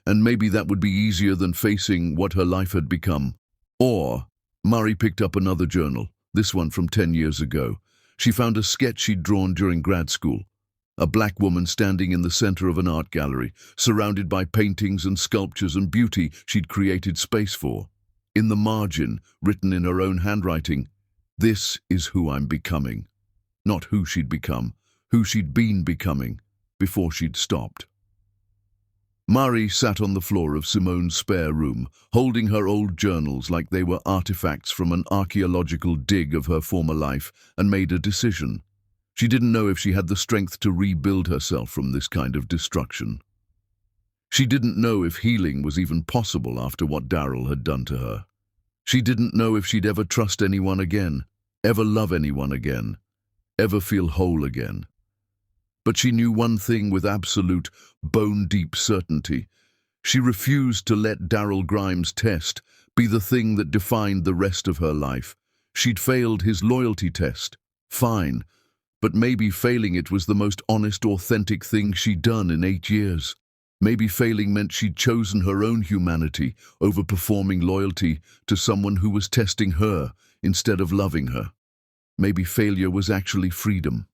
and maybe that would be easier than facing what her life had become. Or, Mari picked up another journal, this one from 10 years ago. She found a sketch she'd drawn during grad school. A black woman standing in the center of an art gallery, surrounded by paintings and sculptures and beauty she'd created space for. In the margin, written in her own handwriting, "This is who I'm becoming." Not who she'd become, who she'd been becoming, before she'd stopped. Mari sat on the floor of Simone's spare room, holding her old journals like they were artifacts from an archaeological dig of her former life, and made a decision. She didn't know if she had the strength to rebuild herself from this kind of destruction. She didn't know if healing was even possible after what Darryl had done to her. She didn't know if she'd ever trust anyone again, ever love anyone again, ever feel whole again. But she knew one thing with absolute, bone-deep certainty. She refused to let Darryl Grimes' test be the thing that defined the rest of her life. She'd failed his loyalty test. Fine. But maybe failing it was the most honest, authentic thing she'd done in 8 years. Maybe failing meant she'd chosen her own humanity over performing loyalty to someone who was testing her instead of loving her. Maybe failure was actually freedom.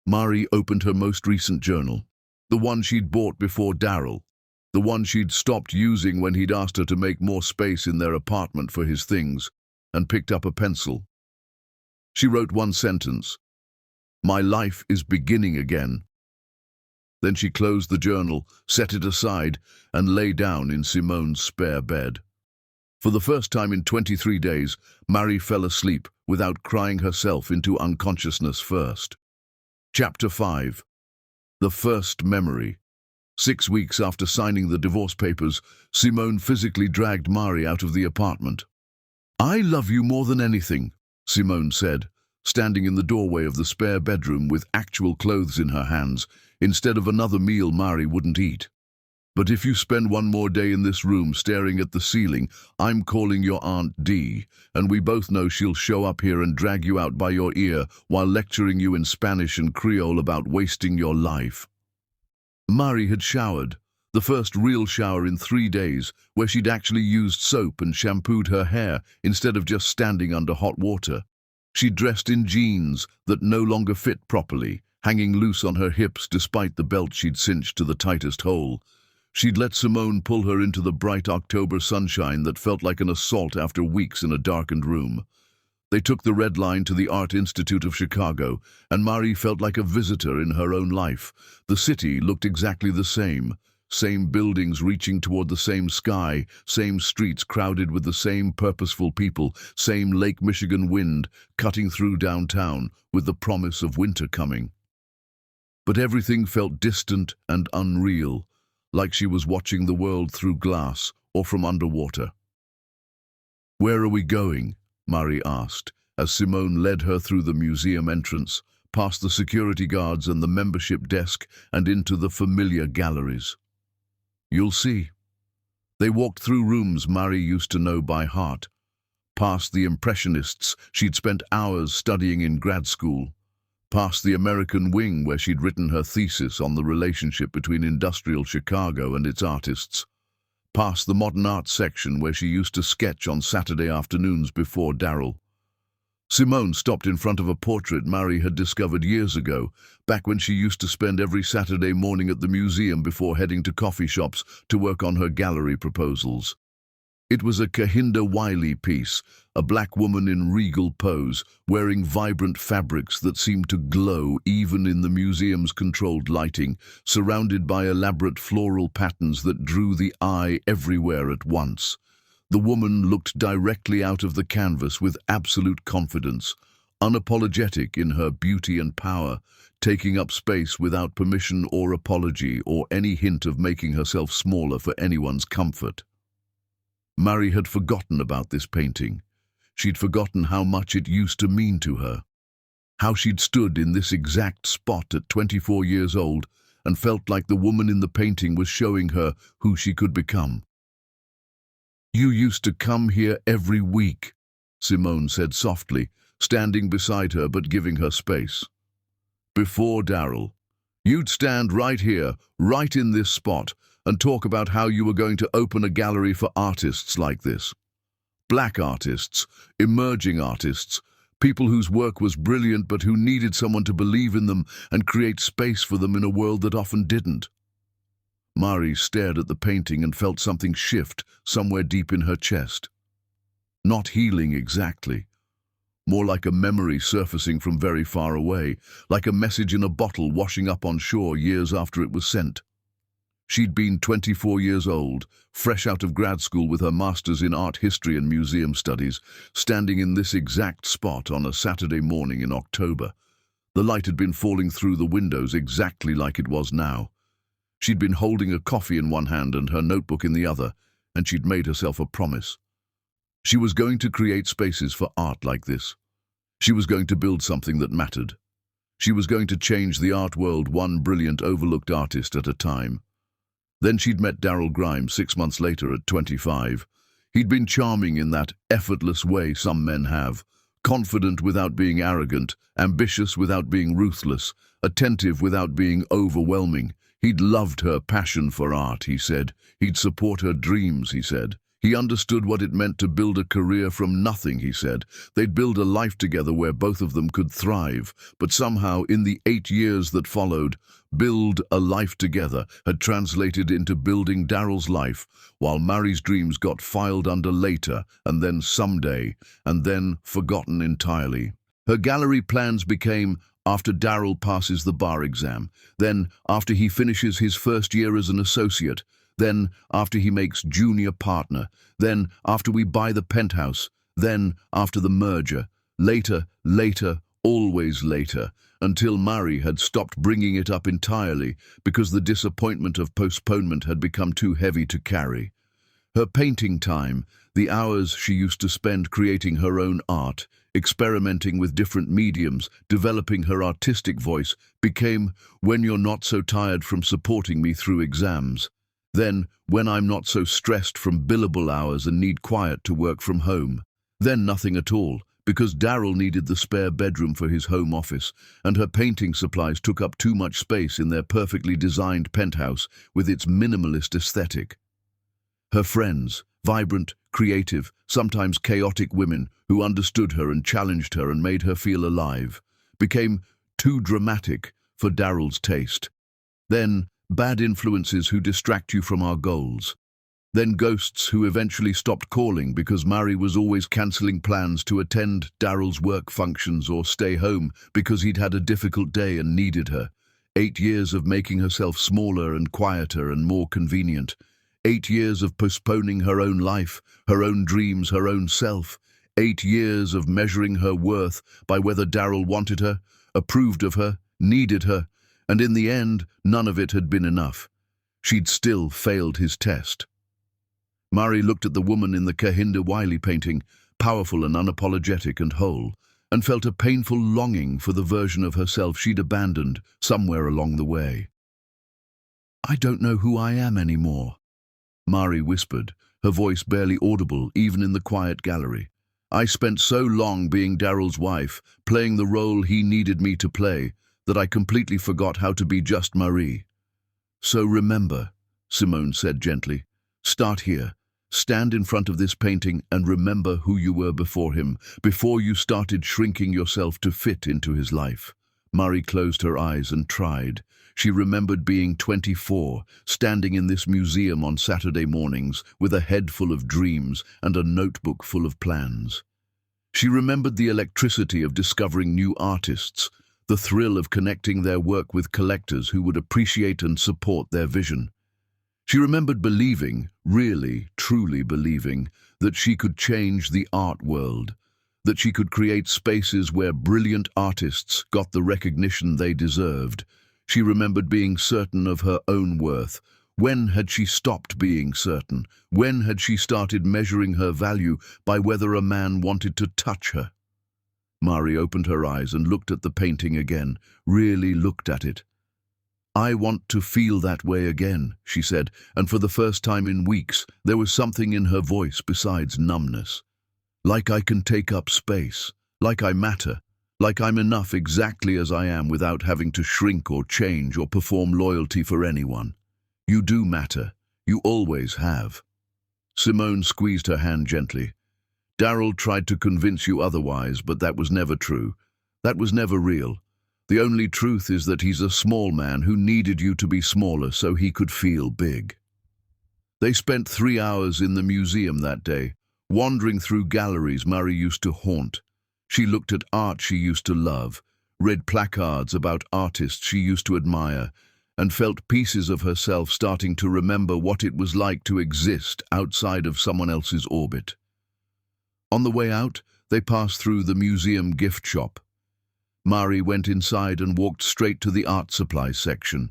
Mari opened her most recent journal, the one she'd bought before Darryl, the one she'd stopped using when he'd asked her to make more space in their apartment for his things, and picked up a pencil. She wrote one sentence: "My life is beginning again." Then she closed the journal, set it aside, and lay down in Simone's spare bed. For the first time in 23 days, Mari fell asleep without crying herself into unconsciousness first. Chapter 5. The First Memory. 6 weeks after signing the divorce papers, Simone physically dragged Mari out of the apartment. "I love you more than anything," Simone said, standing in the doorway of the spare bedroom with actual clothes in her hands, instead of another meal Mari wouldn't eat. "But if you spend one more day in this room staring at the ceiling, I'm calling your Aunt Dee, and we both know she'll show up here and drag you out by your ear while lecturing you in Spanish and Creole about wasting your life." Mari had showered, the first real shower in 3 days, where she'd actually used soap and shampooed her hair instead of just standing under hot water. She'd dressed in jeans that no longer fit properly, hanging loose on her hips despite the belt she'd cinched to the tightest hole. She'd let Simone pull her into the bright October sunshine that felt like an assault after weeks in a darkened room. They took the Red Line to the Art Institute of Chicago, and Mari felt like a visitor in her own life. The city looked exactly the same buildings reaching toward the same sky, same streets crowded with the same purposeful people, same Lake Michigan wind cutting through downtown with the promise of winter coming. But everything felt distant and unreal, like she was watching the world through glass or from underwater. "Where are we going?" Mari asked, as Simone led her through the museum entrance, past the security guards and the membership desk, and into the familiar galleries. "You'll see." They walked through rooms Mari used to know by heart, past the impressionists she'd spent hours studying in grad school, past the American wing where she'd written her thesis on the relationship between industrial Chicago and its artists, past the modern art section where she used to sketch on Saturday afternoons before Daryl. Simone stopped in front of a portrait Mary had discovered years ago, back when she used to spend every Saturday morning at the museum before heading to coffee shops to work on her gallery proposals. It was a Kehinde Wiley piece, a black woman in regal pose, wearing vibrant fabrics that seemed to glow even in the museum's controlled lighting, surrounded by elaborate floral patterns that drew the eye everywhere at once. The woman looked directly out of the canvas with absolute confidence, unapologetic in her beauty and power, taking up space without permission or apology or any hint of making herself smaller for anyone's comfort. Mary had forgotten about this painting. She'd forgotten how much it used to mean to her. How she'd stood in this exact spot at 24 years old and felt like the woman in the painting was showing her who she could become. "You used to come here every week," Simone said softly, standing beside her but giving her space. "Before Daryl. You'd stand right here, right in this spot, and talk about how you were going to open a gallery for artists like this. Black artists, emerging artists, people whose work was brilliant but who needed someone to believe in them and create space for them in a world that often didn't." Mari stared at the painting and felt something shift somewhere deep in her chest. Not healing exactly. More like a memory surfacing from very far away, like a message in a bottle washing up on shore years after it was sent. She'd been 24 years old, fresh out of grad school with her master's in art history and museum studies, standing in this exact spot on a Saturday morning in October. The light had been falling through the windows exactly like it was now. She'd been holding a coffee in one hand and her notebook in the other, and she'd made herself a promise. She was going to create spaces for art like this. She was going to build something that mattered. She was going to change the art world one brilliant overlooked artist at a time. Then she'd met Daryl Grimes 6 months later at 25. He'd been charming in that effortless way some men have, confident without being arrogant, ambitious without being ruthless, attentive without being overwhelming. He'd loved her passion for art, he said. He'd support her dreams, he said. He understood what it meant to build a career from nothing, he said. They'd build a life together where both of them could thrive. But somehow, in the 8 years that followed, build a life together had translated into building Daryl's life, while Mary's dreams got filed under later, and then someday, and then forgotten entirely. Her gallery plans became after Daryl passes the bar exam, then after he finishes his first year as an associate, then after he makes junior partner, then after we buy the penthouse, then after the merger, later, always later, until Mary had stopped bringing it up entirely because the disappointment of postponement had become too heavy to carry. Her painting time, the hours she used to spend creating her own art, experimenting with different mediums, developing her artistic voice, became when you're not so tired from supporting me through exams. Then, when I'm not so stressed from billable hours and need quiet to work from home. Then nothing at all, because Daryl needed the spare bedroom for his home office, and her painting supplies took up too much space in their perfectly designed penthouse with its minimalist aesthetic. Her friends, vibrant, creative, sometimes chaotic women who understood her and challenged her and made her feel alive, became too dramatic for Daryl's taste. Then, bad influences who distract you from our goals. Then ghosts who eventually stopped calling because Mary was always cancelling plans to attend Daryl's work functions or stay home because he'd had a difficult day and needed her. 8 years of making herself smaller and quieter and more convenient. 8 years of postponing her own life, her own dreams, her own self. 8 years of measuring her worth by whether Daryl wanted her, approved of her, needed her, and in the end, none of it had been enough. She'd still failed his test. Mari looked at the woman in the Kehinde Wiley painting, powerful and unapologetic and whole, and felt a painful longing for the version of herself she'd abandoned somewhere along the way. "I don't know who I am anymore," Mari whispered, her voice barely audible even in the quiet gallery. I spent so long being Daryl's wife, playing the role he needed me to play, that I completely forgot how to be just Marie. So remember, Simone said gently, start here. Stand in front of this painting and remember who you were before him, before you started shrinking yourself to fit into his life. Marie closed her eyes and tried. She remembered being 24, standing in this museum on Saturday mornings with a head full of dreams and a notebook full of plans. She remembered the electricity of discovering new artists, the thrill of connecting their work with collectors who would appreciate and support their vision. She remembered believing, really, truly believing, that she could change the art world, that she could create spaces where brilliant artists got the recognition they deserved. She remembered being certain of her own worth. When had she stopped being certain? When had she started measuring her value by whether a man wanted to touch her? Marie opened her eyes and looked at the painting again, really looked at it. I want to feel that way again, she said, and for the first time in weeks, there was something in her voice besides numbness. Like I can take up space, like I matter, like I'm enough exactly as I am without having to shrink or change or perform loyalty for anyone. You do matter. You always have. Simone squeezed her hand gently. Daryl tried to convince you otherwise, but that was never true. That was never real. The only truth is that he's a small man who needed you to be smaller so he could feel big. They spent 3 hours in the museum that day, wandering through galleries Marie used to haunt. She looked at art she used to love, read placards about artists she used to admire, and felt pieces of herself starting to remember what it was like to exist outside of someone else's orbit. On the way out, they passed through the museum gift shop. Marie went inside and walked straight to the art supplies section.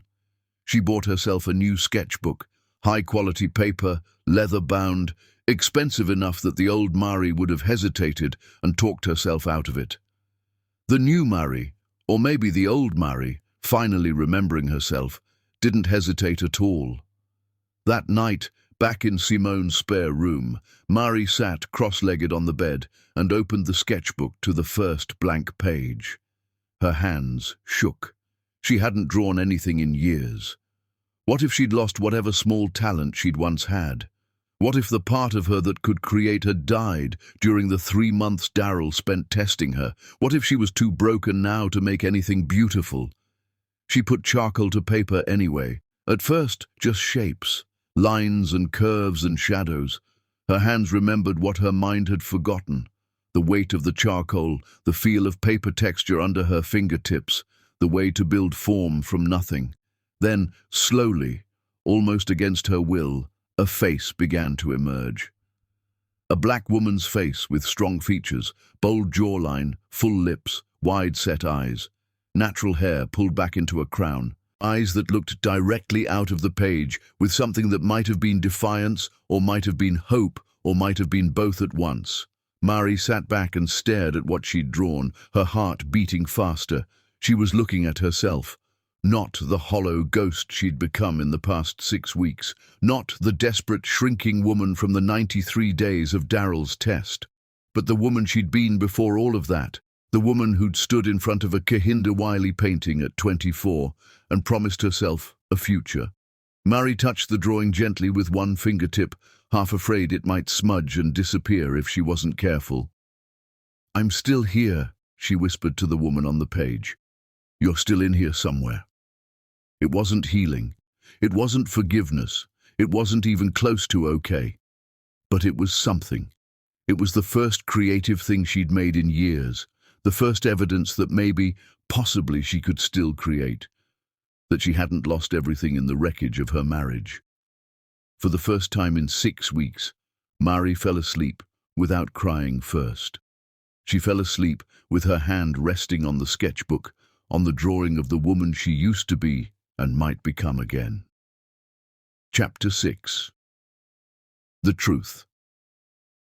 She bought herself a new sketchbook, high-quality paper, leather-bound, expensive enough that the old Marie would have hesitated and talked herself out of it. The new Marie, or maybe the old Marie, finally remembering herself, didn't hesitate at all. That night, back in Simone's spare room, Marie sat cross-legged on the bed and opened the sketchbook to the first blank page. Her hands shook. She hadn't drawn anything in years. What if she'd lost whatever small talent she'd once had? What if the part of her that could create had died during the 3 months Daryl spent testing her? What if she was too broken now to make anything beautiful? She put charcoal to paper anyway. At first, just shapes, lines and curves and shadows. Her hands remembered what her mind had forgotten. The weight of the charcoal, the feel of paper texture under her fingertips, the way to build form from nothing. Then, slowly, almost against her will, a face began to emerge. A black woman's face with strong features, bold jawline, full lips, wide-set eyes, natural hair pulled back into a crown, eyes that looked directly out of the page with something that might have been defiance or might have been hope or might have been both at once. Marie sat back and stared at what she'd drawn, her heart beating faster. She was looking at herself. Not the hollow ghost she'd become in the past 6 weeks. Not the desperate, shrinking woman from the 93 days of Daryl's test. But the woman she'd been before all of that. The woman who'd stood in front of a Kehinde Wiley painting at 24 and promised herself a future. Marie touched the drawing gently with one fingertip, half afraid it might smudge and disappear if she wasn't careful. "I'm still here," she whispered to the woman on the page. "You're still in here somewhere." It wasn't healing. It wasn't forgiveness. It wasn't even close to okay. But it was something. It was the first creative thing she'd made in years. The first evidence that maybe, possibly she could still create. That she hadn't lost everything in the wreckage of her marriage. For the first time in 6 weeks, Marie fell asleep without crying first. She fell asleep with her hand resting on the sketchbook, on the drawing of the woman she used to be and might become again. Chapter 6. The Truth.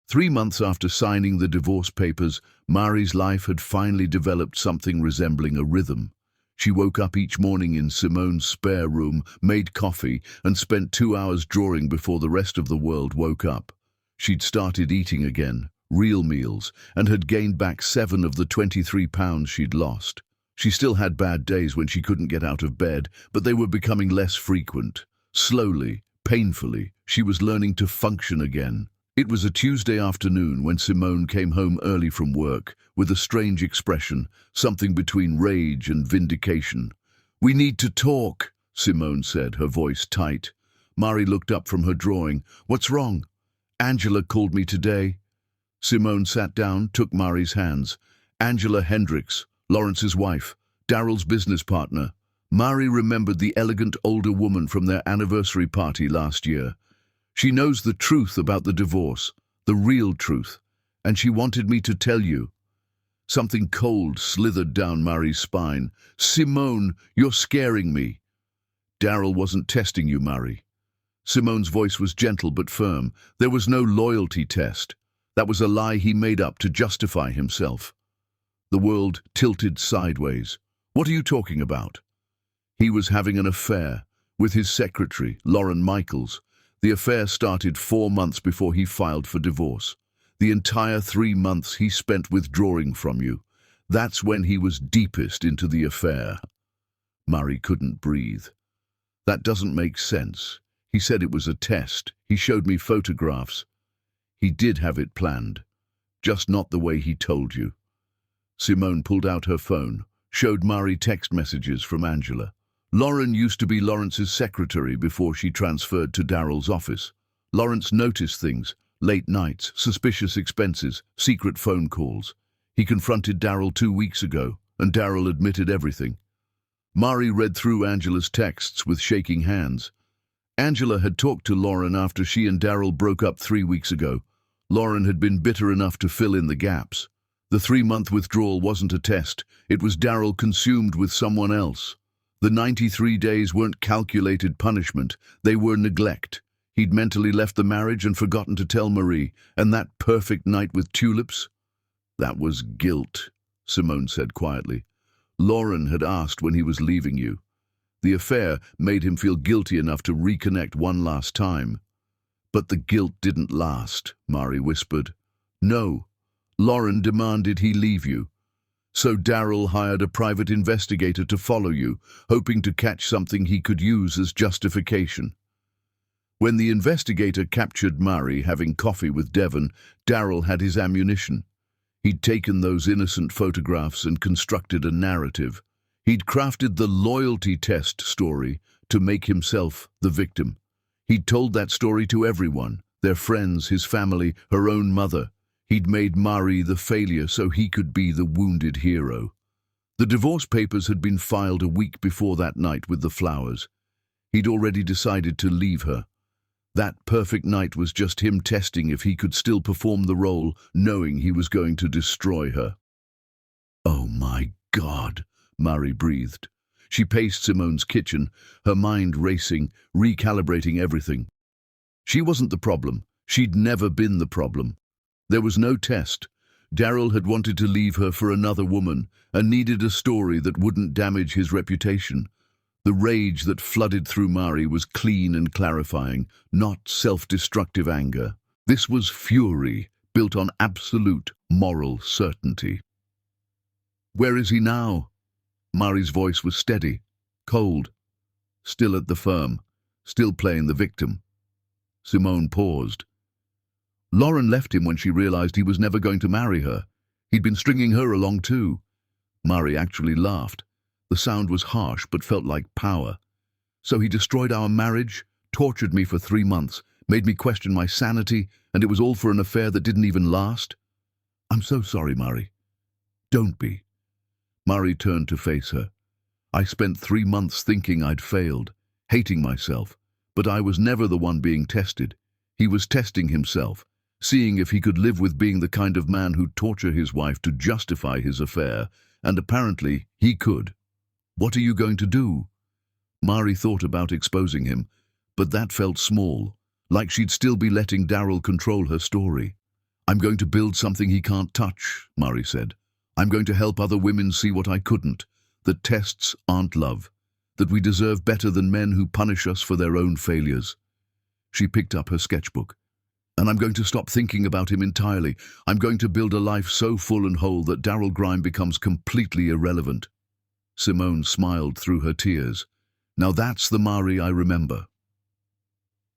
3 months after signing the divorce papers, Marie's life had finally developed something resembling a rhythm. She woke up each morning in Simone's spare room, made coffee, and spent 2 hours drawing before the rest of the world woke up. She'd started eating again, real meals, and had gained back 7 of the 23 pounds she'd lost. She still had bad days when she couldn't get out of bed, but they were becoming less frequent. Slowly, painfully, she was learning to function again. It was a Tuesday afternoon when Simone came home early from work, with a strange expression, something between rage and vindication. "We need to talk," Simone said, her voice tight. Mari looked up from her drawing. "What's wrong?" "Angela called me today." Simone sat down, took Mari's hands. Angela Hendricks, Lawrence's wife, Daryl's business partner. Mari remembered the elegant older woman from their anniversary party last year. "She knows the truth about the divorce, the real truth, and she wanted me to tell you." Something cold slithered down Mari's spine. "Simone, you're scaring me." "Daryl wasn't testing you, Mari." Simone's voice was gentle but firm. "There was no loyalty test. That was a lie he made up to justify himself." The world tilted sideways. "What are you talking about?" "He was having an affair with his secretary, Lauren Michaels. The affair started 4 months before he filed for divorce. The entire 3 months he spent withdrawing from you. That's when he was deepest into the affair." Mari couldn't breathe. "That doesn't make sense. He said it was a test. He showed me photographs. He did have it planned, just not the way he told you." Simone pulled out her phone, showed Mari text messages from Angela. Lauren used to be Lawrence's secretary before she transferred to Daryl's office. Lawrence noticed things: late nights, suspicious expenses, secret phone calls. He confronted Daryl 2 weeks ago, and Daryl admitted everything. Mari read through Angela's texts with shaking hands. Angela had talked to Lauren after she and Daryl broke up 3 weeks ago. Lauren had been bitter enough to fill in the gaps. The 3-month withdrawal wasn't a test. It was Daryl consumed with someone else. The 93 days weren't calculated punishment. They were neglect. He'd mentally left the marriage and forgotten to tell Marie. And that perfect night with tulips? "That was guilt," Simone said quietly. "Lauren had asked when he was leaving you. The affair made him feel guilty enough to reconnect one last time." "But the guilt didn't last," Mari whispered. "No. Lauren demanded he leave you. So Daryl hired a private investigator to follow you, hoping to catch something he could use as justification. When the investigator captured Mari having coffee with Devon, Daryl had his ammunition. He'd taken those innocent photographs and constructed a narrative. He'd crafted the loyalty test story to make himself the victim. He'd told that story to everyone, their friends, his family, her own mother. He'd made Mari the failure so he could be the wounded hero. The divorce papers had been filed a week before that night with the flowers. He'd already decided to leave her. That perfect night was just him testing if he could still perform the role, knowing he was going to destroy her. "Oh my God," Mari breathed. She paced Simone's kitchen, her mind racing, recalibrating everything. She wasn't the problem. She'd never been the problem. There was no test. Daryl had wanted to leave her for another woman and needed a story that wouldn't damage his reputation. The rage that flooded through Mari was clean and clarifying, not self-destructive anger. This was fury, built on absolute moral certainty. "Where is he now?" Mari's voice was steady, cold. "Still at the firm, still playing the victim." Simone paused. "Lauren left him when she realized he was never going to marry her. He'd been stringing her along too." Mari actually laughed. The sound was harsh but felt like power. "So he destroyed our marriage, tortured me for 3 months, made me question my sanity, and it was all for an affair that didn't even last?" "I'm so sorry, Mari." "Don't be." Mari turned to face her. "I spent 3 months thinking I'd failed, hating myself, but I was never the one being tested. He was testing himself, seeing if he could live with being the kind of man who'd torture his wife to justify his affair, and apparently he could. What are you going to do?" Mari thought about exposing him, but that felt small, like she'd still be letting Daryl control her story. "I'm going to build something he can't touch," Mari said. "I'm going to help other women see what I couldn't, that tests aren't love, that we deserve better than men who punish us for their own failures." She picked up her sketchbook. And I'm going to stop thinking about him entirely. I'm going to build a life so full and whole that Daryl Grime becomes completely irrelevant. Simone smiled through her tears. Now that's the Mari I remember.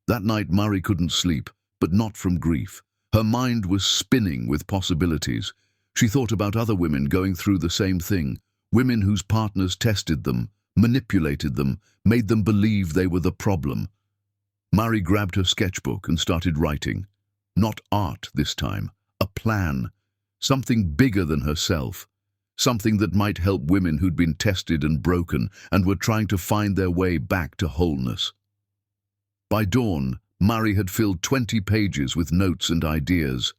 That night Mari couldn't sleep, but not from grief. Her mind was spinning with possibilities. She thought about other women going through the same thing, women whose partners tested them, manipulated them, made them believe they were the problem. Mari grabbed her sketchbook and started writing. Not art this time, a plan. Something bigger than herself. Something that might help women who'd been tested and broken and were trying to find their way back to wholeness. By dawn, Mari had filled 20 pages with notes and ideas.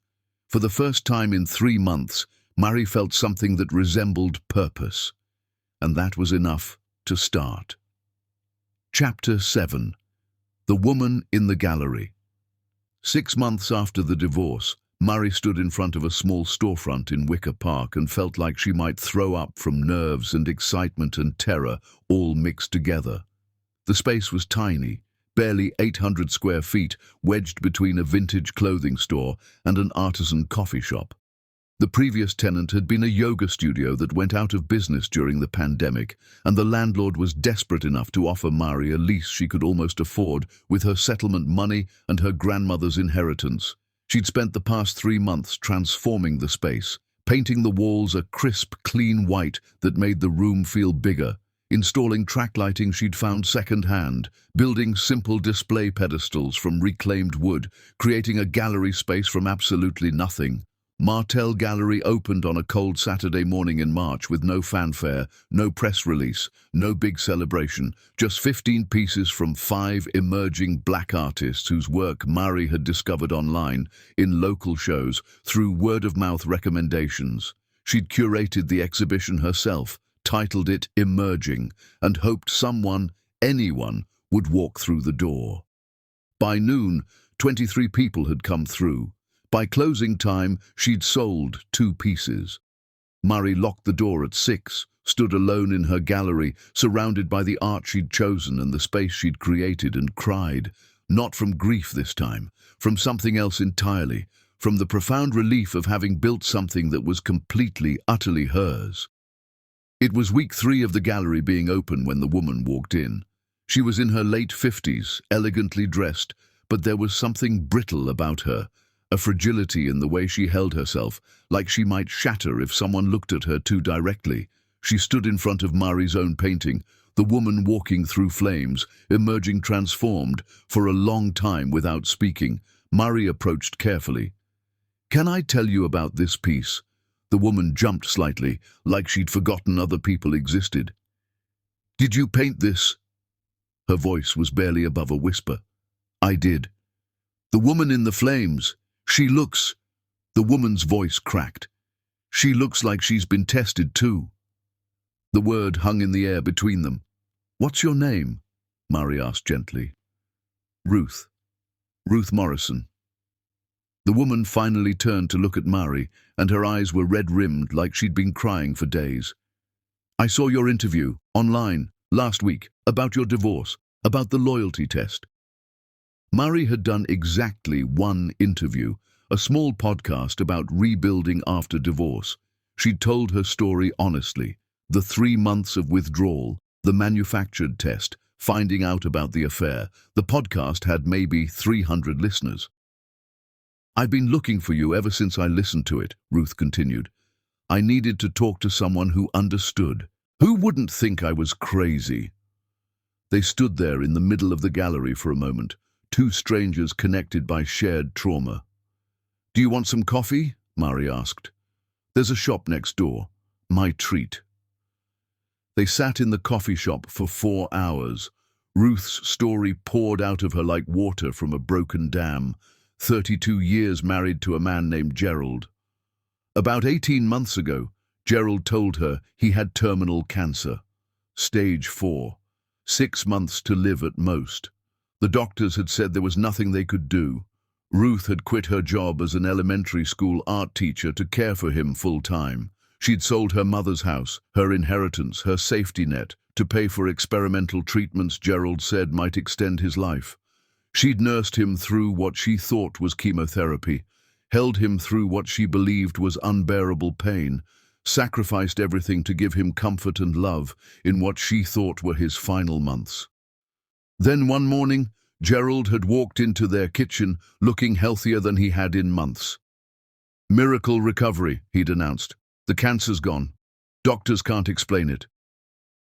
For the first time in 3 months, Mari felt something that resembled purpose. And that was enough to start. Chapter 7. The Woman in the Gallery. 6 months after the divorce, Mari stood in front of a small storefront in Wicker Park and felt like she might throw up from nerves and excitement and terror all mixed together. The space was tiny, barely 800 square feet, wedged between a vintage clothing store and an artisan coffee shop. The previous tenant had been a yoga studio that went out of business during the pandemic, and the landlord was desperate enough to offer Mari a lease she could almost afford with her settlement money and her grandmother's inheritance. She'd spent the past 3 months transforming the space, painting the walls a crisp, clean white that made the room feel bigger, installing track lighting she'd found second-hand, building simple display pedestals from reclaimed wood, creating a gallery space from absolutely nothing. Martel Gallery opened on a cold Saturday morning in March with no fanfare, no press release, no big celebration, just 15 pieces from 5 emerging black artists whose work Mari had discovered online, in local shows, through word-of-mouth recommendations. She'd curated the exhibition herself, titled it Emerging, and hoped someone, anyone, would walk through the door. By noon, 23 people had come through. By closing time, she'd sold 2 pieces. Mari locked the door at 6, stood alone in her gallery, surrounded by the art she'd chosen and the space she'd created, and cried, not from grief this time, from something else entirely, from the profound relief of having built something that was completely, utterly hers. It was week 3 of the gallery being open when the woman walked in. She was in her late 50s, elegantly dressed, but there was something brittle about her, a fragility in the way she held herself, like she might shatter if someone looked at her too directly. She stood in front of Mari's own painting, the woman walking through flames, emerging transformed, for a long time without speaking. Mari approached carefully. "Can I tell you about this piece?" The woman jumped slightly, like she'd forgotten other people existed. "Did you paint this?" Her voice was barely above a whisper. "I did." "The woman in the flames. She looks..." The woman's voice cracked. "She looks like she's been tested too." The word hung in the air between them. "What's your name?" Mari asked gently. "Ruth. Ruth Morrison." The woman finally turned to look at Mari, and her eyes were red-rimmed like she'd been crying for days. "I saw your interview, online, last week, about your divorce, about the loyalty test." Mari had done exactly 1 interview, a small podcast about rebuilding after divorce. She'd told her story honestly, the 3 months of withdrawal, the manufactured test, finding out about the affair. The podcast had maybe 300 listeners. "I've been looking for you ever since I listened to it," Ruth continued. "I needed to talk to someone who understood. Who wouldn't think I was crazy?" They stood there in the middle of the gallery for a moment, 2 strangers connected by shared trauma. "Do you want some coffee?" Mari asked. "There's a shop next door. My treat." They sat in the coffee shop for 4 hours. Ruth's story poured out of her like water from a broken dam. 32 years married to a man named Gerald. About 18 months ago, Gerald told her he had terminal cancer. Stage 4. 6 months to live at most. The doctors had said there was nothing they could do. Ruth had quit her job as an elementary school art teacher to care for him full-time. She'd sold her mother's house, her inheritance, her safety net, to pay for experimental treatments Gerald said might extend his life. She'd nursed him through what she thought was chemotherapy, held him through what she believed was unbearable pain, sacrificed everything to give him comfort and love in what she thought were his final months. Then one morning, Gerald had walked into their kitchen looking healthier than he had in months. "Miracle recovery," he'd announced. "The cancer's gone. Doctors can't explain it."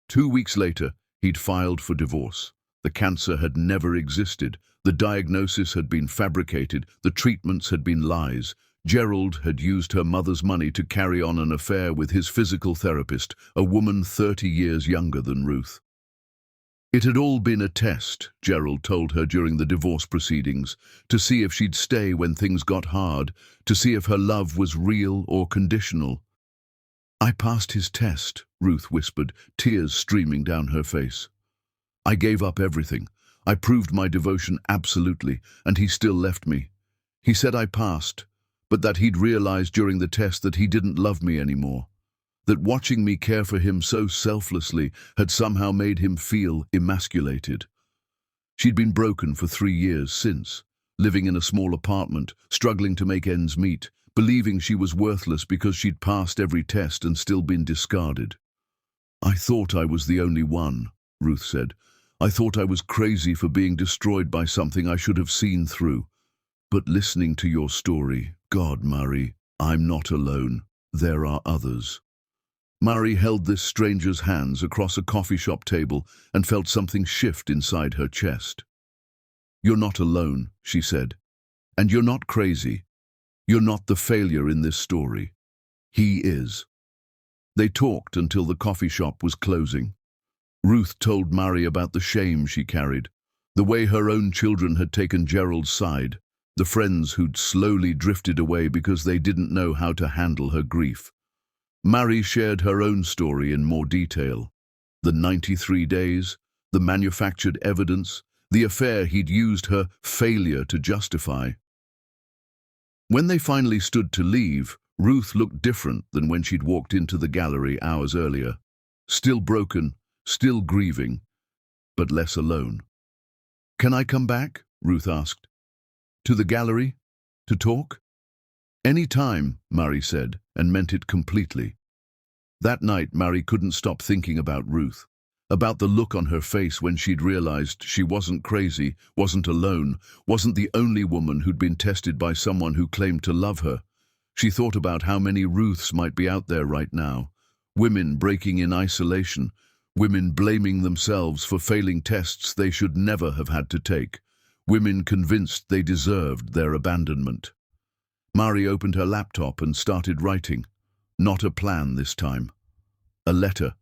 2 weeks later, he'd filed for divorce. The cancer had never existed. The diagnosis had been fabricated. The treatments had been lies. Gerald had used her mother's money to carry on an affair with his physical therapist, a woman 30 years younger than Ruth. It had all been a test, Gerald told her during the divorce proceedings, to see if she'd stay when things got hard, to see if her love was real or conditional. "I passed his test," Ruth whispered, tears streaming down her face. "I gave up everything. I proved my devotion absolutely, and he still left me. He said I passed, but that he'd realized during the test that he didn't love me anymore. That watching me care for him so selflessly had somehow made him feel emasculated." She'd been broken for 3 years since, living in a small apartment, struggling to make ends meet, believing she was worthless because she'd passed every test and still been discarded. "I thought I was the only one," Ruth said. "I thought I was crazy for being destroyed by something I should have seen through. But listening to your story, God, Murray, I'm not alone. There are others." Murray held this stranger's hands across a coffee shop table and felt something shift inside her chest. "You're not alone," she said. "And you're not crazy. You're not the failure in this story. He is." They talked until the coffee shop was closing. Ruth told Murray about the shame she carried, the way her own children had taken Gerald's side, the friends who'd slowly drifted away because they didn't know how to handle her grief. Murray shared her own story in more detail. The 93 days, the manufactured evidence, the affair he'd used her failure to justify. When they finally stood to leave, Ruth looked different than when she'd walked into the gallery hours earlier. Still broken, still grieving, but less alone. "Can I come back?" Ruth asked. "To the gallery? To talk?" "Any time," Murray said, and meant it completely. That night, Murray couldn't stop thinking about Ruth, about the look on her face when she'd realized she wasn't crazy, wasn't alone, wasn't the only woman who'd been tested by someone who claimed to love her. She thought about how many Ruths might be out there right now, women breaking in isolation, women blaming themselves for failing tests they should never have had to take, women convinced they deserved their abandonment. Mari opened her laptop and started writing. Not a plan this time. A letter.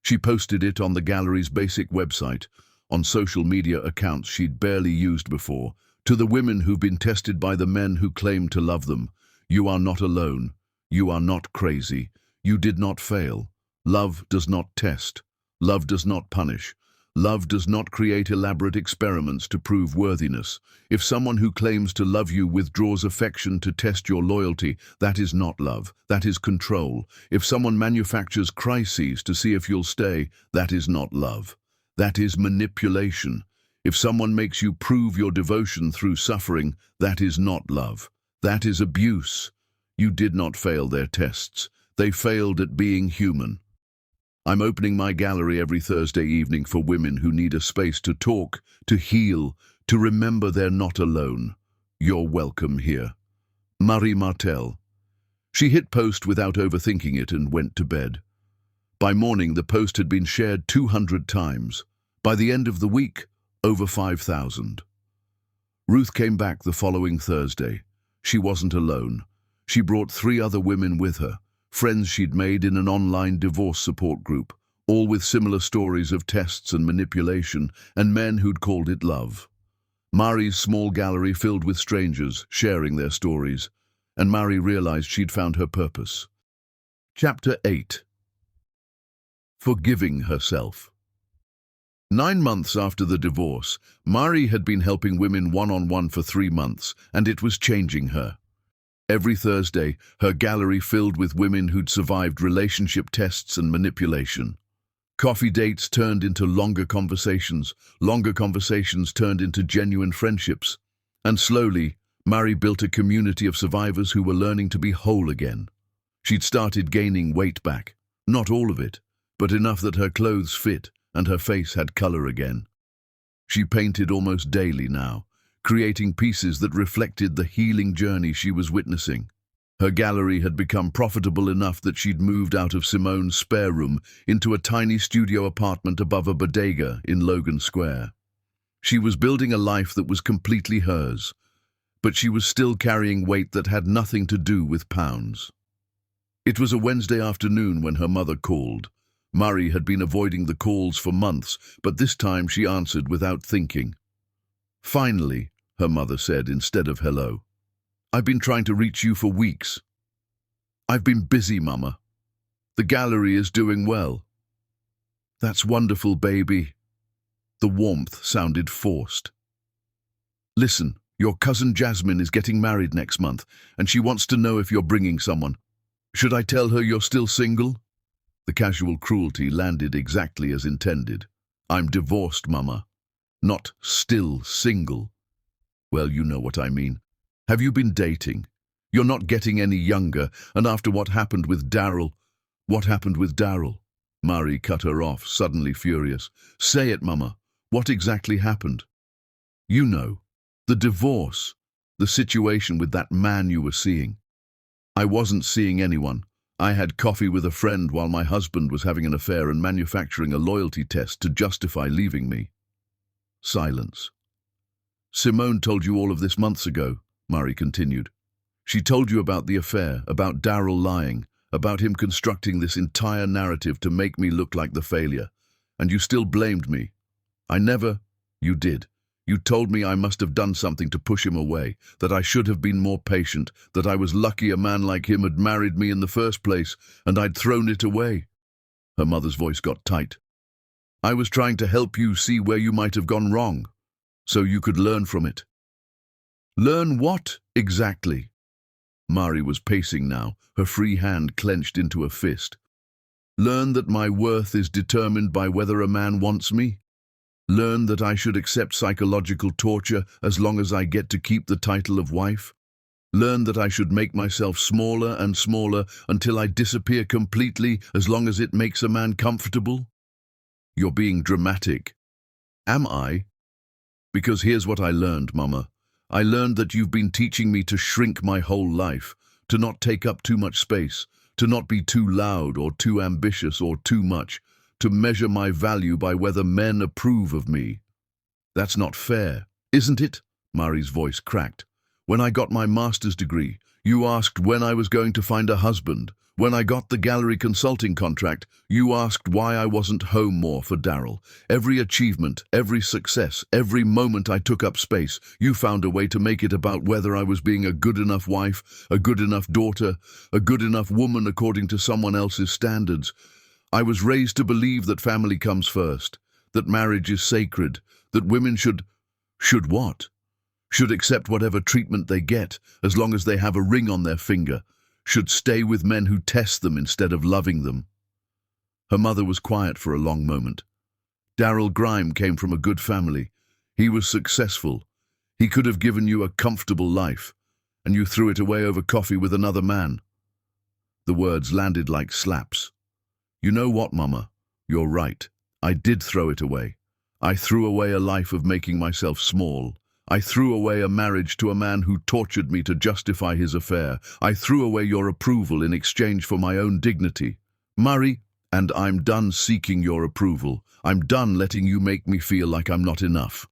She posted it on the gallery's basic website, on social media accounts she'd barely used before, to the women who've been tested by the men who claim to love them. "You are not alone. You are not crazy. You did not fail. Love does not test. Love does not punish. Love does not create elaborate experiments to prove worthiness. If someone who claims to love you withdraws affection to test your loyalty, that is not love, that is control. If someone manufactures crises to see if you'll stay, that is not love. That is manipulation. If someone makes you prove your devotion through suffering, that is not love. That is abuse. You did not fail their tests. They failed at being human. I'm opening my gallery every Thursday evening for women who need a space to talk, to heal, to remember they're not alone. You're welcome here. Marie Martel." She hit post without overthinking it and went to bed. By morning, the post had been shared 200 times. By the end of the week, over 5,000. Ruth came back the following Thursday. She wasn't alone. She brought 3 other women with her, friends she'd made in an online divorce support group, all with similar stories of tests and manipulation, and men who'd called it love. Mari's small gallery filled with strangers, sharing their stories, and Mari realized she'd found her purpose. Chapter 8. Forgiving herself. 9 months after the divorce, Mari had been helping women one-on-one for 3 months, and it was changing her. Every Thursday, her gallery filled with women who'd survived relationship tests and manipulation. Coffee dates turned into longer conversations turned into genuine friendships. And slowly, Mary built a community of survivors who were learning to be whole again. She'd started gaining weight back, not all of it, but enough that her clothes fit and her face had color again. She painted almost daily now, creating pieces that reflected the healing journey she was witnessing. Her gallery had become profitable enough that she'd moved out of Simone's spare room into a tiny studio apartment above a bodega in Logan Square. She was building a life that was completely hers, but she was still carrying weight that had nothing to do with pounds. It was a Wednesday afternoon when her mother called. Murray had been avoiding the calls for months, but this time she answered without thinking. "Finally," her mother said instead of hello. "I've been trying to reach you for weeks." "I've been busy, Mama. The gallery is doing well." "That's wonderful, baby." The warmth sounded forced. "Listen, your cousin Jasmine is getting married next month, and she wants to know if you're bringing someone. Should I tell her you're still single?" The casual cruelty landed exactly as intended. "I'm divorced, Mama. Not still single." "Well, you know what I mean. Have you been dating? You're not getting any younger, and after what happened with Daryl..." "What happened with Daryl?" Mari cut her off, suddenly furious. "Say it, Mama. What exactly happened?" "You know. The divorce. The situation with that man you were seeing." "I wasn't seeing anyone. I had coffee with a friend while my husband was having an affair and manufacturing a loyalty test to justify leaving me." Silence. "Simone told you all of this months ago," Murray continued. "She told you about the affair, about Daryl lying, about him constructing this entire narrative to make me look like the failure. And you still blamed me. I never..." "You did. You told me I must have done something to push him away, that I should have been more patient, that I was lucky a man like him had married me in the first place, and I'd thrown it away." Her mother's voice got tight. "I was trying to help you see where you might have gone wrong, so you could learn from it." "Learn what, exactly?" Mari was pacing now, her free hand clenched into a fist. "Learn that my worth is determined by whether a man wants me? Learn that I should accept psychological torture as long as I get to keep the title of wife? Learn that I should make myself smaller and smaller until I disappear completely as long as it makes a man comfortable?" "You're being dramatic." "Am I? Because here's what I learned, Mama. I learned that you've been teaching me to shrink my whole life, to not take up too much space, to not be too loud or too ambitious or too much, to measure my value by whether men approve of me. That's not fair, isn't it?" Mari's voice cracked. "When I got my master's degree, you asked when I was going to find a husband. When I got the gallery consulting contract, you asked why I wasn't home more for Daryl. Every achievement, every success, every moment I took up space, you found a way to make it about whether I was being a good enough wife, a good enough daughter, a good enough woman according to someone else's standards. I was raised to believe that family comes first, that marriage is sacred, that women should what? Should accept whatever treatment they get, as long as they have a ring on their finger, should stay with men who test them instead of loving them." Her mother was quiet for a long moment. "Daryl Grime came from a good family. He was successful. He could have given you a comfortable life, and you threw it away over coffee with another man." The words landed like slaps. "You know what, Mama? You're right. I did throw it away. I threw away a life of making myself small. I threw away a marriage to a man who tortured me to justify his affair. I threw away your approval in exchange for my own dignity. Murray, and I'm done seeking your approval. I'm done letting you make me feel like I'm not enough.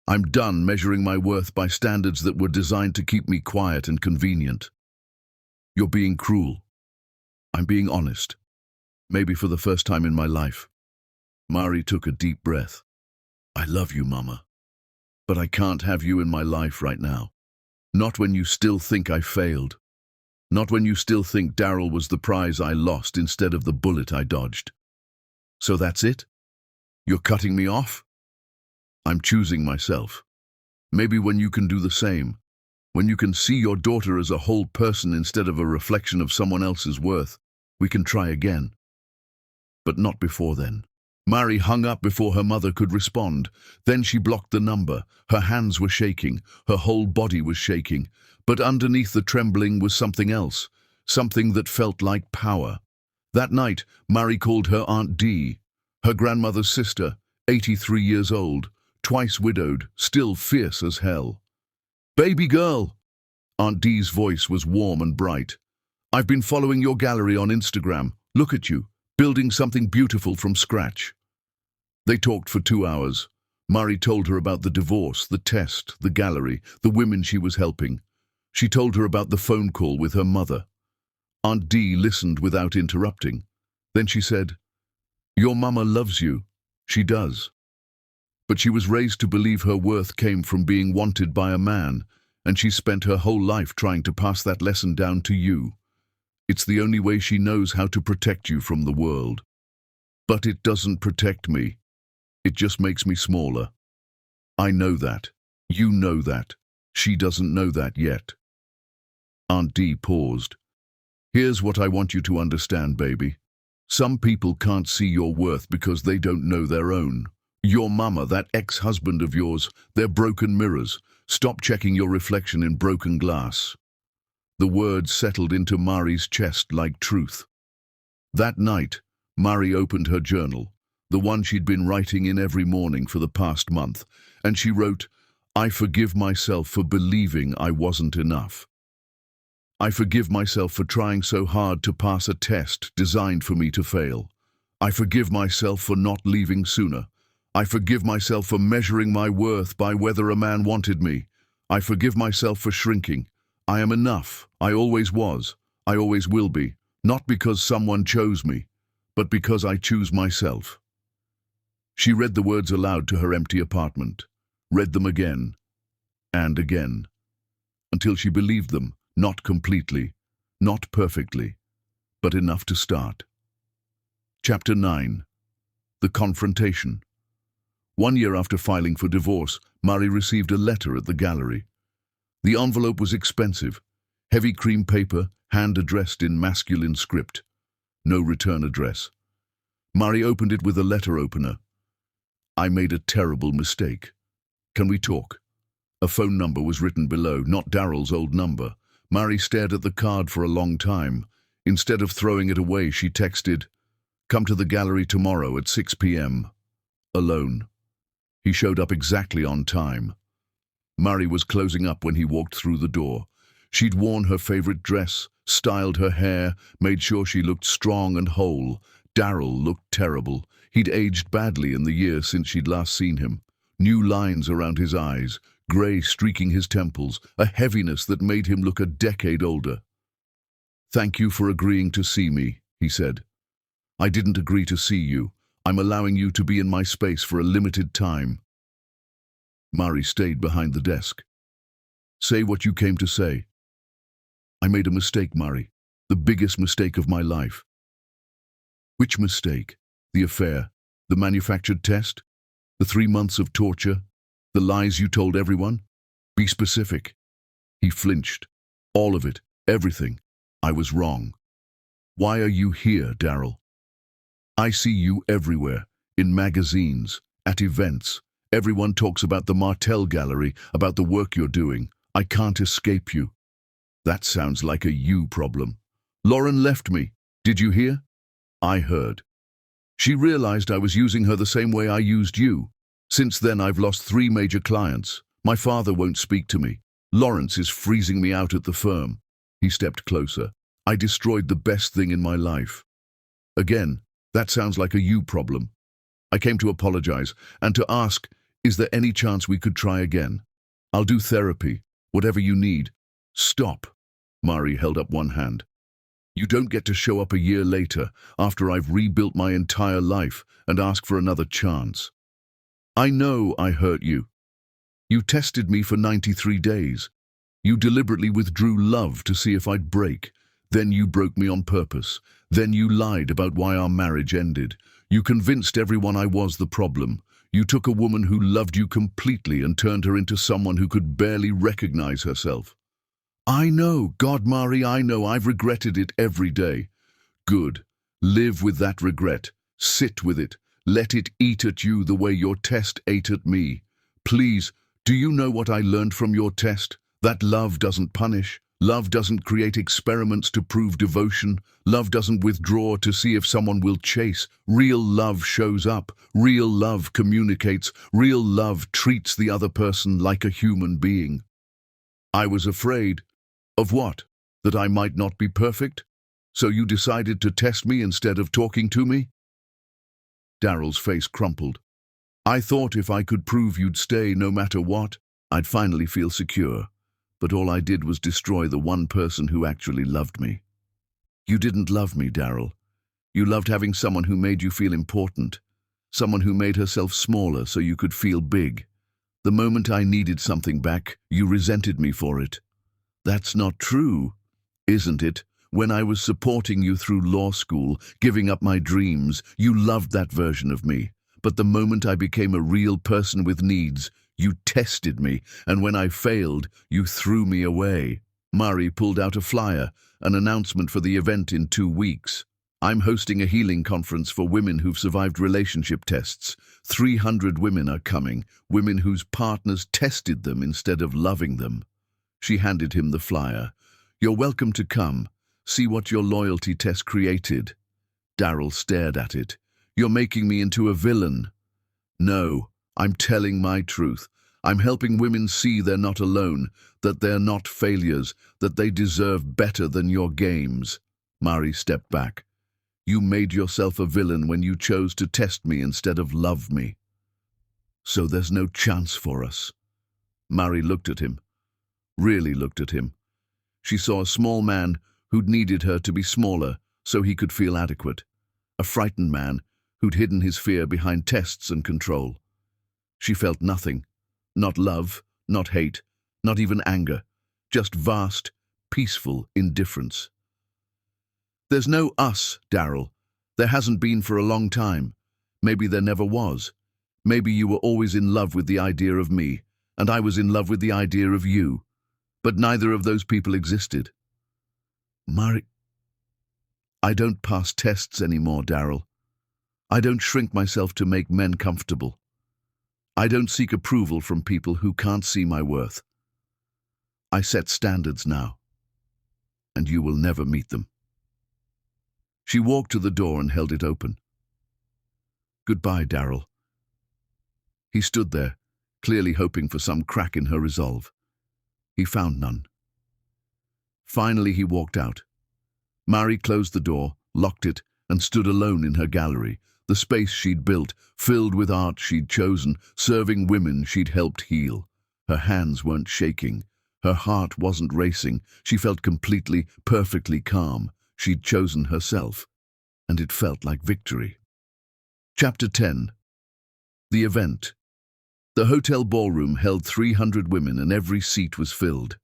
I'm done measuring my worth by standards that were designed to keep me quiet and convenient." "You're being cruel." "I'm being honest. Maybe for the first time in my life." Mari took a deep breath. "I love you, Mama. But I can't have you in my life right now. Not when you still think I failed. Not when you still think Daryl was the prize I lost instead of the bullet I dodged." "So that's it? You're cutting me off?" "I'm choosing myself. Maybe when you can do the same, when you can see your daughter as a whole person instead of a reflection of someone else's worth, we can try again. But not before then." Mary hung up before her mother could respond. Then she blocked the number. Her hands were shaking. Her whole body was shaking. But underneath the trembling was something else. Something that felt like power. That night, Mary called her Aunt Dee, her grandmother's sister, 83 years old, twice widowed, still fierce as hell. "Baby girl!" Aunt Dee's voice was warm and bright. "I've been following your gallery on Instagram. Look at you, building something beautiful from scratch." They talked for 2 hours. Mary told her about the divorce, the test, the gallery, the women she was helping. She told her about the phone call with her mother. Aunt Dee listened without interrupting. Then she said, "Your mama loves you. She does. But she was raised to believe her worth came from being wanted by a man, and she spent her whole life trying to pass that lesson down to you. It's the only way she knows how to protect you from the world. But it doesn't protect me. It just makes me smaller. I know that. You know that. She doesn't know that yet." Aunt Dee paused. "Here's what I want you to understand, baby. Some people can't see your worth because they don't know their own. Your mama, that ex-husband of yours, they're broken mirrors. Stop checking your reflection in broken glass." The words settled into Mary's chest like truth. That night, Mary opened her journal, the one she'd been writing in every morning for the past month, and she wrote, "I forgive myself for believing I wasn't enough. I forgive myself for trying so hard to pass a test designed for me to fail. I forgive myself for not leaving sooner. I forgive myself for measuring my worth by whether a man wanted me. I forgive myself for shrinking. I am enough. I always was. I always will be. Not because someone chose me, but because I choose myself." She read the words aloud to her empty apartment, read them again and again, until she believed them, not completely, not perfectly, but enough to start. Chapter 9. The Confrontation. 1 year after filing for divorce, Mary received a letter at the gallery. The envelope was expensive, heavy cream paper, hand-addressed in masculine script. No return address. Mary opened it with a letter opener. "I made a terrible mistake. Can we talk?" A phone number was written below, not Daryl's old number. Mary stared at the card for a long time. Instead of throwing it away, she texted, "Come to the gallery tomorrow at 6 p.m. Alone." He showed up exactly on time. Mary was closing up when he walked through the door. She'd worn her favorite dress, styled her hair, made sure she looked strong and whole. Daryl looked terrible. He'd aged badly in the year since she'd last seen him. New lines around his eyes, grey streaking his temples, a heaviness that made him look a decade older. "Thank you for agreeing to see me," he said. "I didn't agree to see you. I'm allowing you to be in my space for a limited time." Mary stayed behind the desk. "Say what you came to say." "I made a mistake, Mary. The biggest mistake of my life." "Which mistake? The affair? The manufactured test? The 3 months of torture? The lies you told everyone? Be specific." He flinched. "All of it. Everything. I was wrong." "Why are you here, Daryl?" "I see you everywhere. In magazines. At events. Everyone talks about the Martel Gallery, about the work you're doing. I can't escape you." "That sounds like a you problem." "Lauren left me. Did you hear?" "I heard. She realized I was using her the same way I used you. Since then I've lost 3 major clients. My father won't speak to me. Lawrence is freezing me out at the firm." He stepped closer. "I destroyed the best thing in my life." "Again, that sounds like a you problem." "I came to apologize and to ask, is there any chance we could try again? I'll do therapy, whatever you need." "Stop." Mari held up one hand. "You don't get to show up a year later, after I've rebuilt my entire life, and ask for another chance. I know I hurt you. You tested me for 93 days. You deliberately withdrew love to see if I'd break. Then you broke me on purpose. Then you lied about why our marriage ended. You convinced everyone I was the problem. You took a woman who loved you completely and turned her into someone who could barely recognize herself." "I know, God, Mari, I know. I've regretted it every day." "Good. Live with that regret. Sit with it. Let it eat at you the way your test ate at me. Please, do you know what I learned from your test? That love doesn't punish. Love doesn't create experiments to prove devotion. Love doesn't withdraw to see if someone will chase. Real love shows up. Real love communicates. Real love treats the other person like a human being. I was afraid. Of what? That I might not be perfect? So you decided to test me instead of talking to me? Daryl's face crumpled. I thought if I could prove you'd stay no matter what, I'd finally feel secure. But all I did was destroy the one person who actually loved me. You didn't love me, Daryl. You loved having someone who made you feel important, someone who made herself smaller so you could feel big. The moment I needed something back, you resented me for it. That's not true, isn't it? When I was supporting you through law school, giving up my dreams, you loved that version of me. But the moment I became a real person with needs, you tested me, and when I failed, you threw me away. Mari pulled out a flyer, an announcement for the event in 2 weeks. I'm hosting a healing conference for women who've survived relationship tests. 300 women are coming, women whose partners tested them instead of loving them. She handed him the flyer. You're welcome to come. See what your loyalty test created. Daryl stared at it. You're making me into a villain. No, I'm telling my truth. I'm helping women see they're not alone, that they're not failures, that they deserve better than your games. Mari stepped back. You made yourself a villain when you chose to test me instead of love me. So there's no chance for us. Mari looked at him. Really looked at him. She saw a small man who'd needed her to be smaller so he could feel adequate. A frightened man who'd hidden his fear behind tests and control. She felt nothing. Not love, not hate, not even anger. Just vast, peaceful indifference. There's no us, Daryl. There hasn't been for a long time. Maybe there never was. Maybe you were always in love with the idea of me, and I was in love with the idea of you. But neither of those people existed. Mari, I don't pass tests anymore, Daryl. I don't shrink myself to make men comfortable. I don't seek approval from people who can't see my worth. I set standards now, and you will never meet them. She walked to the door and held it open. Goodbye, Daryl. He stood there, clearly hoping for some crack in her resolve. He found none. Finally, he walked out. Mari closed the door, locked it, and stood alone in her gallery, the space she'd built, filled with art she'd chosen, serving women she'd helped heal. Her hands weren't shaking. Her heart wasn't racing. She felt completely, perfectly calm. She'd chosen herself, and it felt like victory. Chapter 10. The event. The hotel ballroom held 300 women, and every seat was filled.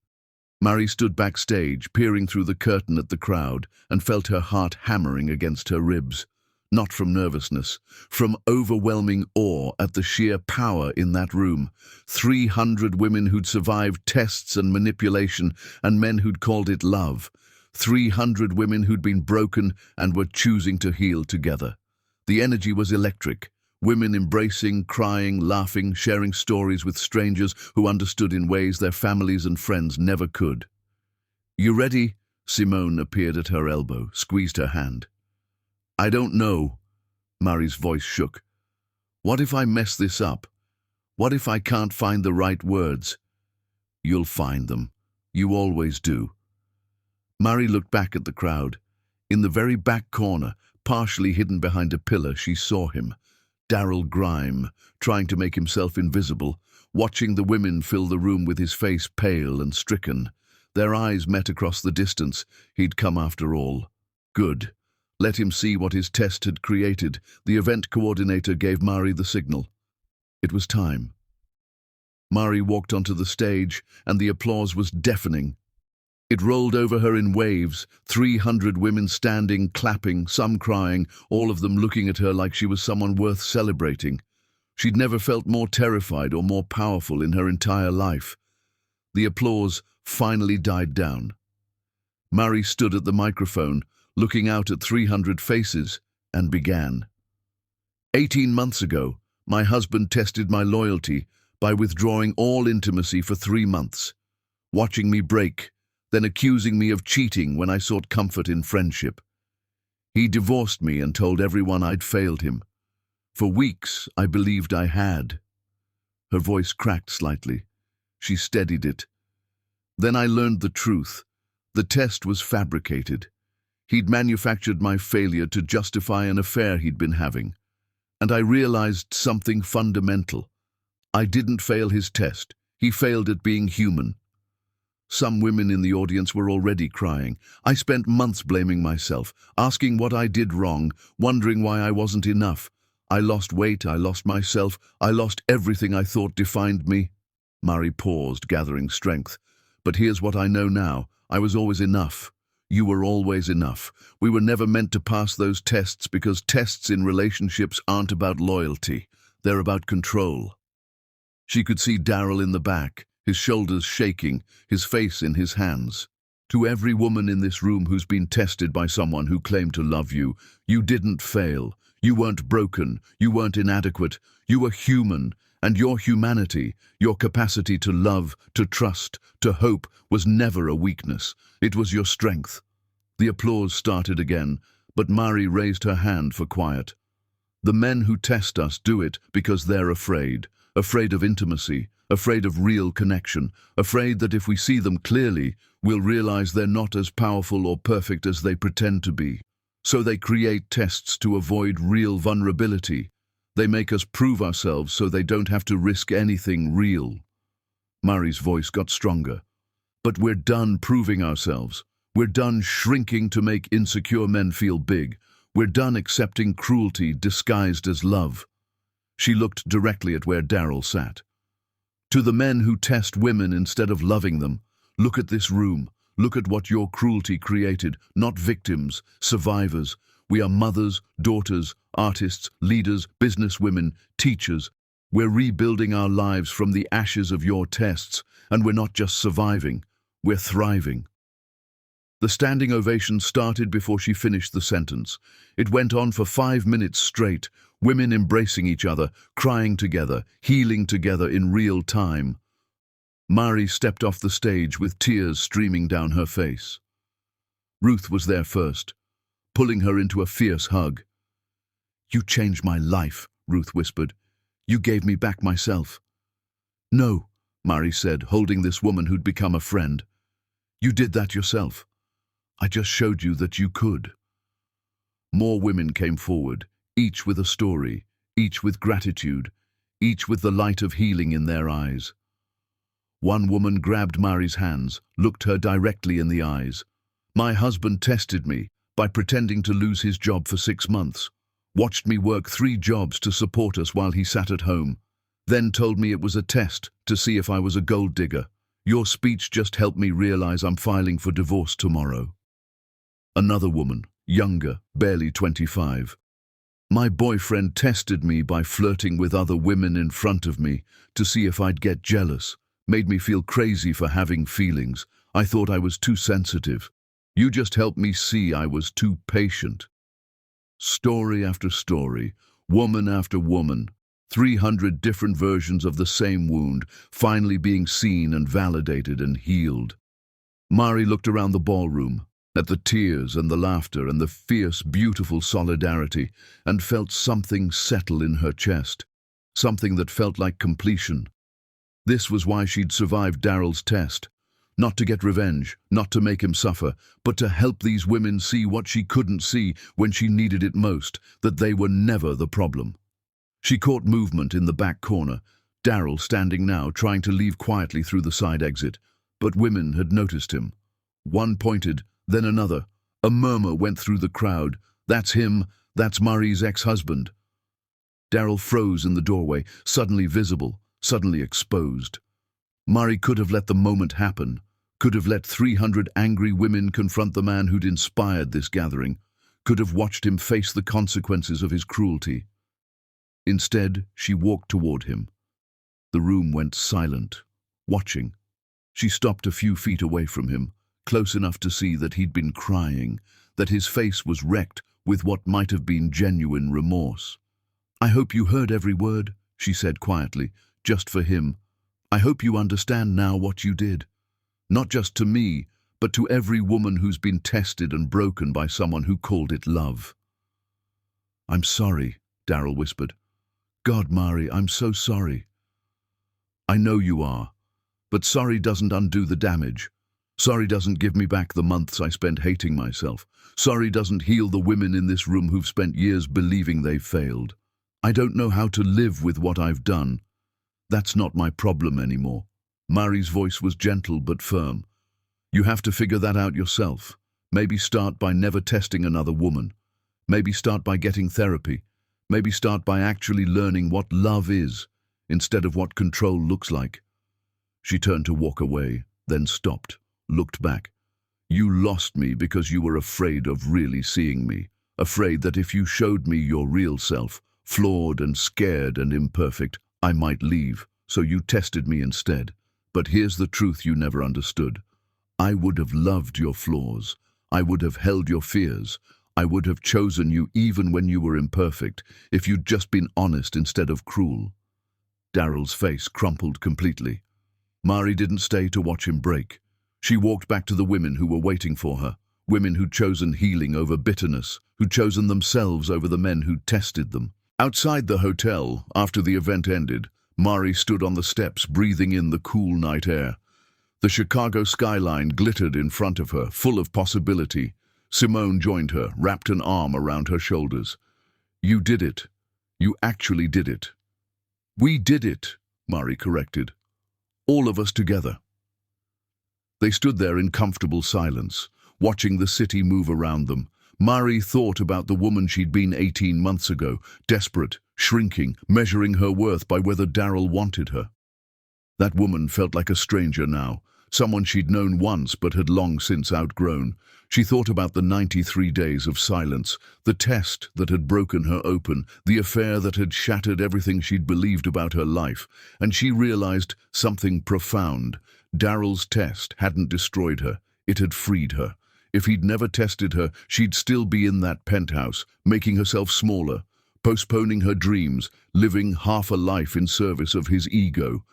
Mari stood backstage, peering through the curtain at the crowd, and felt her heart hammering against her ribs. Not from nervousness, from overwhelming awe at the sheer power in that room. 300 women who'd survived tests and manipulation, and men who'd called it love. 300 women who'd been broken and were choosing to heal together. The energy was electric. Women embracing, crying, laughing, sharing stories with strangers who understood in ways their families and friends never could. You ready? Simone appeared at her elbow, squeezed her hand. I don't know. Mari's voice shook. What if I mess this up? What if I can't find the right words? You'll find them. You always do. Mari looked back at the crowd. In the very back corner, partially hidden behind a pillar, she saw him. Daryl Grime, trying to make himself invisible, watching the women fill the room with his face pale and stricken. Their eyes met across the distance. He'd come after all. Good. Let him see what his test had created. The event coordinator gave Mari the signal. It was time. Mari walked onto the stage, and the applause was deafening. It rolled over her in waves, 300 women standing, clapping, some crying, all of them looking at her like she was someone worth celebrating. She'd never felt more terrified or more powerful in her entire life. The applause finally died down. Mari stood at the microphone, looking out at 300 faces, and began. 18 months ago, my husband tested my loyalty by withdrawing all intimacy for 3 months, watching me break, then accusing me of cheating when I sought comfort in friendship. He divorced me and told everyone I'd failed him. For weeks, I believed I had. Her voice cracked slightly. She steadied it. Then I learned the truth. The test was fabricated. He'd manufactured my failure to justify an affair he'd been having. And I realized something fundamental. I didn't fail his test. He failed at being human. Some women in the audience were already crying. I spent months blaming myself, asking what I did wrong, wondering why I wasn't enough. I lost weight, I lost myself, I lost everything I thought defined me. Mari paused, gathering strength. But here's what I know now. I was always enough. You were always enough. We were never meant to pass those tests because tests in relationships aren't about loyalty. They're about control. She could see Daryl in the back, his shoulders shaking, his face in his hands. To every woman in this room who's been tested by someone who claimed to love you, you didn't fail. You weren't broken. You weren't inadequate. You were human. And your humanity, your capacity to love, to trust, to hope, was never a weakness. It was your strength. The applause started again, but Mari raised her hand for quiet. The men who test us do it because they're afraid of intimacy, afraid of real connection, afraid that if we see them clearly, we'll realize they're not as powerful or perfect as they pretend to be. So they create tests to avoid real vulnerability. They make us prove ourselves so they don't have to risk anything real. Mari's voice got stronger. But we're done proving ourselves. We're done shrinking to make insecure men feel big. We're done accepting cruelty disguised as love. She looked directly at where Daryl sat. To the men who test women instead of loving them, look at this room. Look at what your cruelty created, not victims, survivors. We are mothers, daughters, artists, leaders, businesswomen, teachers. We're rebuilding our lives from the ashes of your tests, and we're not just surviving, we're thriving. The standing ovation started before she finished the sentence. It went on for 5 minutes straight, women embracing each other, crying together, healing together in real time. Mari stepped off the stage with tears streaming down her face. Ruth was there first, pulling her into a fierce hug. "You changed my life," Ruth whispered. "You gave me back myself." "No," Mari said, holding this woman who'd become a friend. "You did that yourself. I just showed you that you could." More women came forward, each with a story, each with gratitude, each with the light of healing in their eyes. One woman grabbed Mari's hands, looked her directly in the eyes. "My husband tested me by pretending to lose his job for 6 months, watched me work 3 jobs to support us while he sat at home, then told me it was a test to see if I was a gold digger. Your speech just helped me realize I'm filing for divorce tomorrow." Another woman, younger, barely 25. "My boyfriend tested me by flirting with other women in front of me to see if I'd get jealous. Made me feel crazy for having feelings. I thought I was too sensitive. You just helped me see I was too patient." Story after story, woman after woman, 300 different versions of the same wound, finally being seen and validated and healed. Mari looked around the ballroom, at the tears and the laughter and the fierce, beautiful solidarity, and felt something settle in her chest, something that felt like completion. This was why she'd survived Daryl's test. Not to get revenge, not to make him suffer, but to help these women see what she couldn't see when she needed it most, that they were never the problem. She caught movement in the back corner, Daryl standing now trying to leave quietly through the side exit, but women had noticed him. One pointed, then another. A murmur went through the crowd. "That's him, that's Mari's ex-husband." Daryl froze in the doorway, suddenly visible, suddenly exposed. Mari could have let the moment happen, could have let 300 angry women confront the man who'd inspired this gathering, could have watched him face the consequences of his cruelty. Instead, she walked toward him. The room went silent, watching. She stopped a few feet away from him, close enough to see that he'd been crying, that his face was wrecked with what might have been genuine remorse. "I hope you heard every word," she said quietly, just for him. "I hope you understand now what you did. Not just to me, but to every woman who's been tested and broken by someone who called it love." "I'm sorry," Daryl whispered. "God, Mari, I'm so sorry." "I know you are, but sorry doesn't undo the damage. Sorry doesn't give me back the months I spent hating myself. Sorry doesn't heal the women in this room who've spent years believing they've failed. I don't know how to live with what I've done. That's not my problem anymore." Mari's voice was gentle but firm. "You have to figure that out yourself. Maybe start by never testing another woman. Maybe start by getting therapy. Maybe start by actually learning what love is, instead of what control looks like." She turned to walk away, then stopped, looked back. "You lost me because you were afraid of really seeing me. Afraid that if you showed me your real self, flawed and scared and imperfect, I might leave. So you tested me instead. But here's the truth you never understood. I would have loved your flaws. I would have held your fears. I would have chosen you even when you were imperfect, if you'd just been honest instead of cruel." Daryl's face crumpled completely. Mari didn't stay to watch him break. She walked back to the women who were waiting for her, women who'd chosen healing over bitterness, who'd chosen themselves over the men who'd tested them. Outside the hotel, after the event ended, Mari stood on the steps, breathing in the cool night air. The Chicago skyline glittered in front of her, full of possibility. Simone joined her, wrapped an arm around her shoulders. "You did it. You actually did it." "We did it," Mari corrected. "All of us together." They stood there in comfortable silence, watching the city move around them. Mari thought about the woman she'd been 18 months ago, desperate, shrinking, measuring her worth by whether Daryl wanted her. That woman felt like a stranger now, someone she'd known once but had long since outgrown. She thought about the 93 days of silence, the test that had broken her open, the affair that had shattered everything she'd believed about her life, and she realized something profound. Daryl's test hadn't destroyed her, it had freed her. If he'd never tested her, she'd still be in that penthouse, making herself smaller, postponing her dreams, living half a life in service of his ego.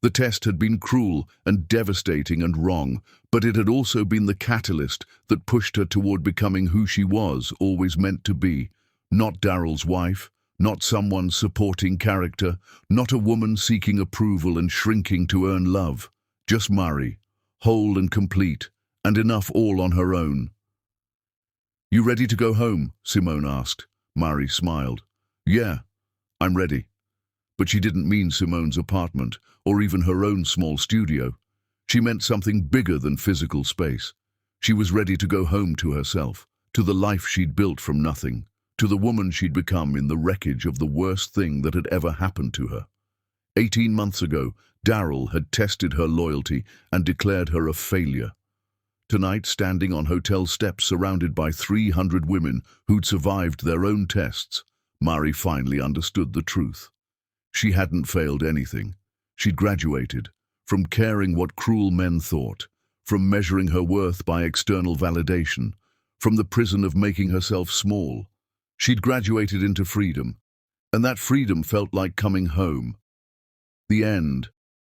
The test had been cruel and devastating and wrong, but it had also been the catalyst that pushed her toward becoming who she was always meant to be. Not Daryl's wife, not someone's supporting character, not a woman seeking approval and shrinking to earn love. Just Mari, whole and complete, and enough all on her own. "You ready to go home?" Simone asked. Mari smiled. "Yeah, I'm ready." But she didn't mean Simone's apartment, or even her own small studio. She meant something bigger than physical space. She was ready to go home to herself, to the life she'd built from nothing, to the woman she'd become in the wreckage of the worst thing that had ever happened to her. 18 months ago, Daryl had tested her loyalty and declared her a failure. Tonight, standing on hotel steps surrounded by 300 women who'd survived their own tests, Mari finally understood the truth. She hadn't failed anything. She'd graduated from caring what cruel men thought, from measuring her worth by external validation, from the prison of making herself small. She'd graduated into freedom, and that freedom felt like coming home. The end.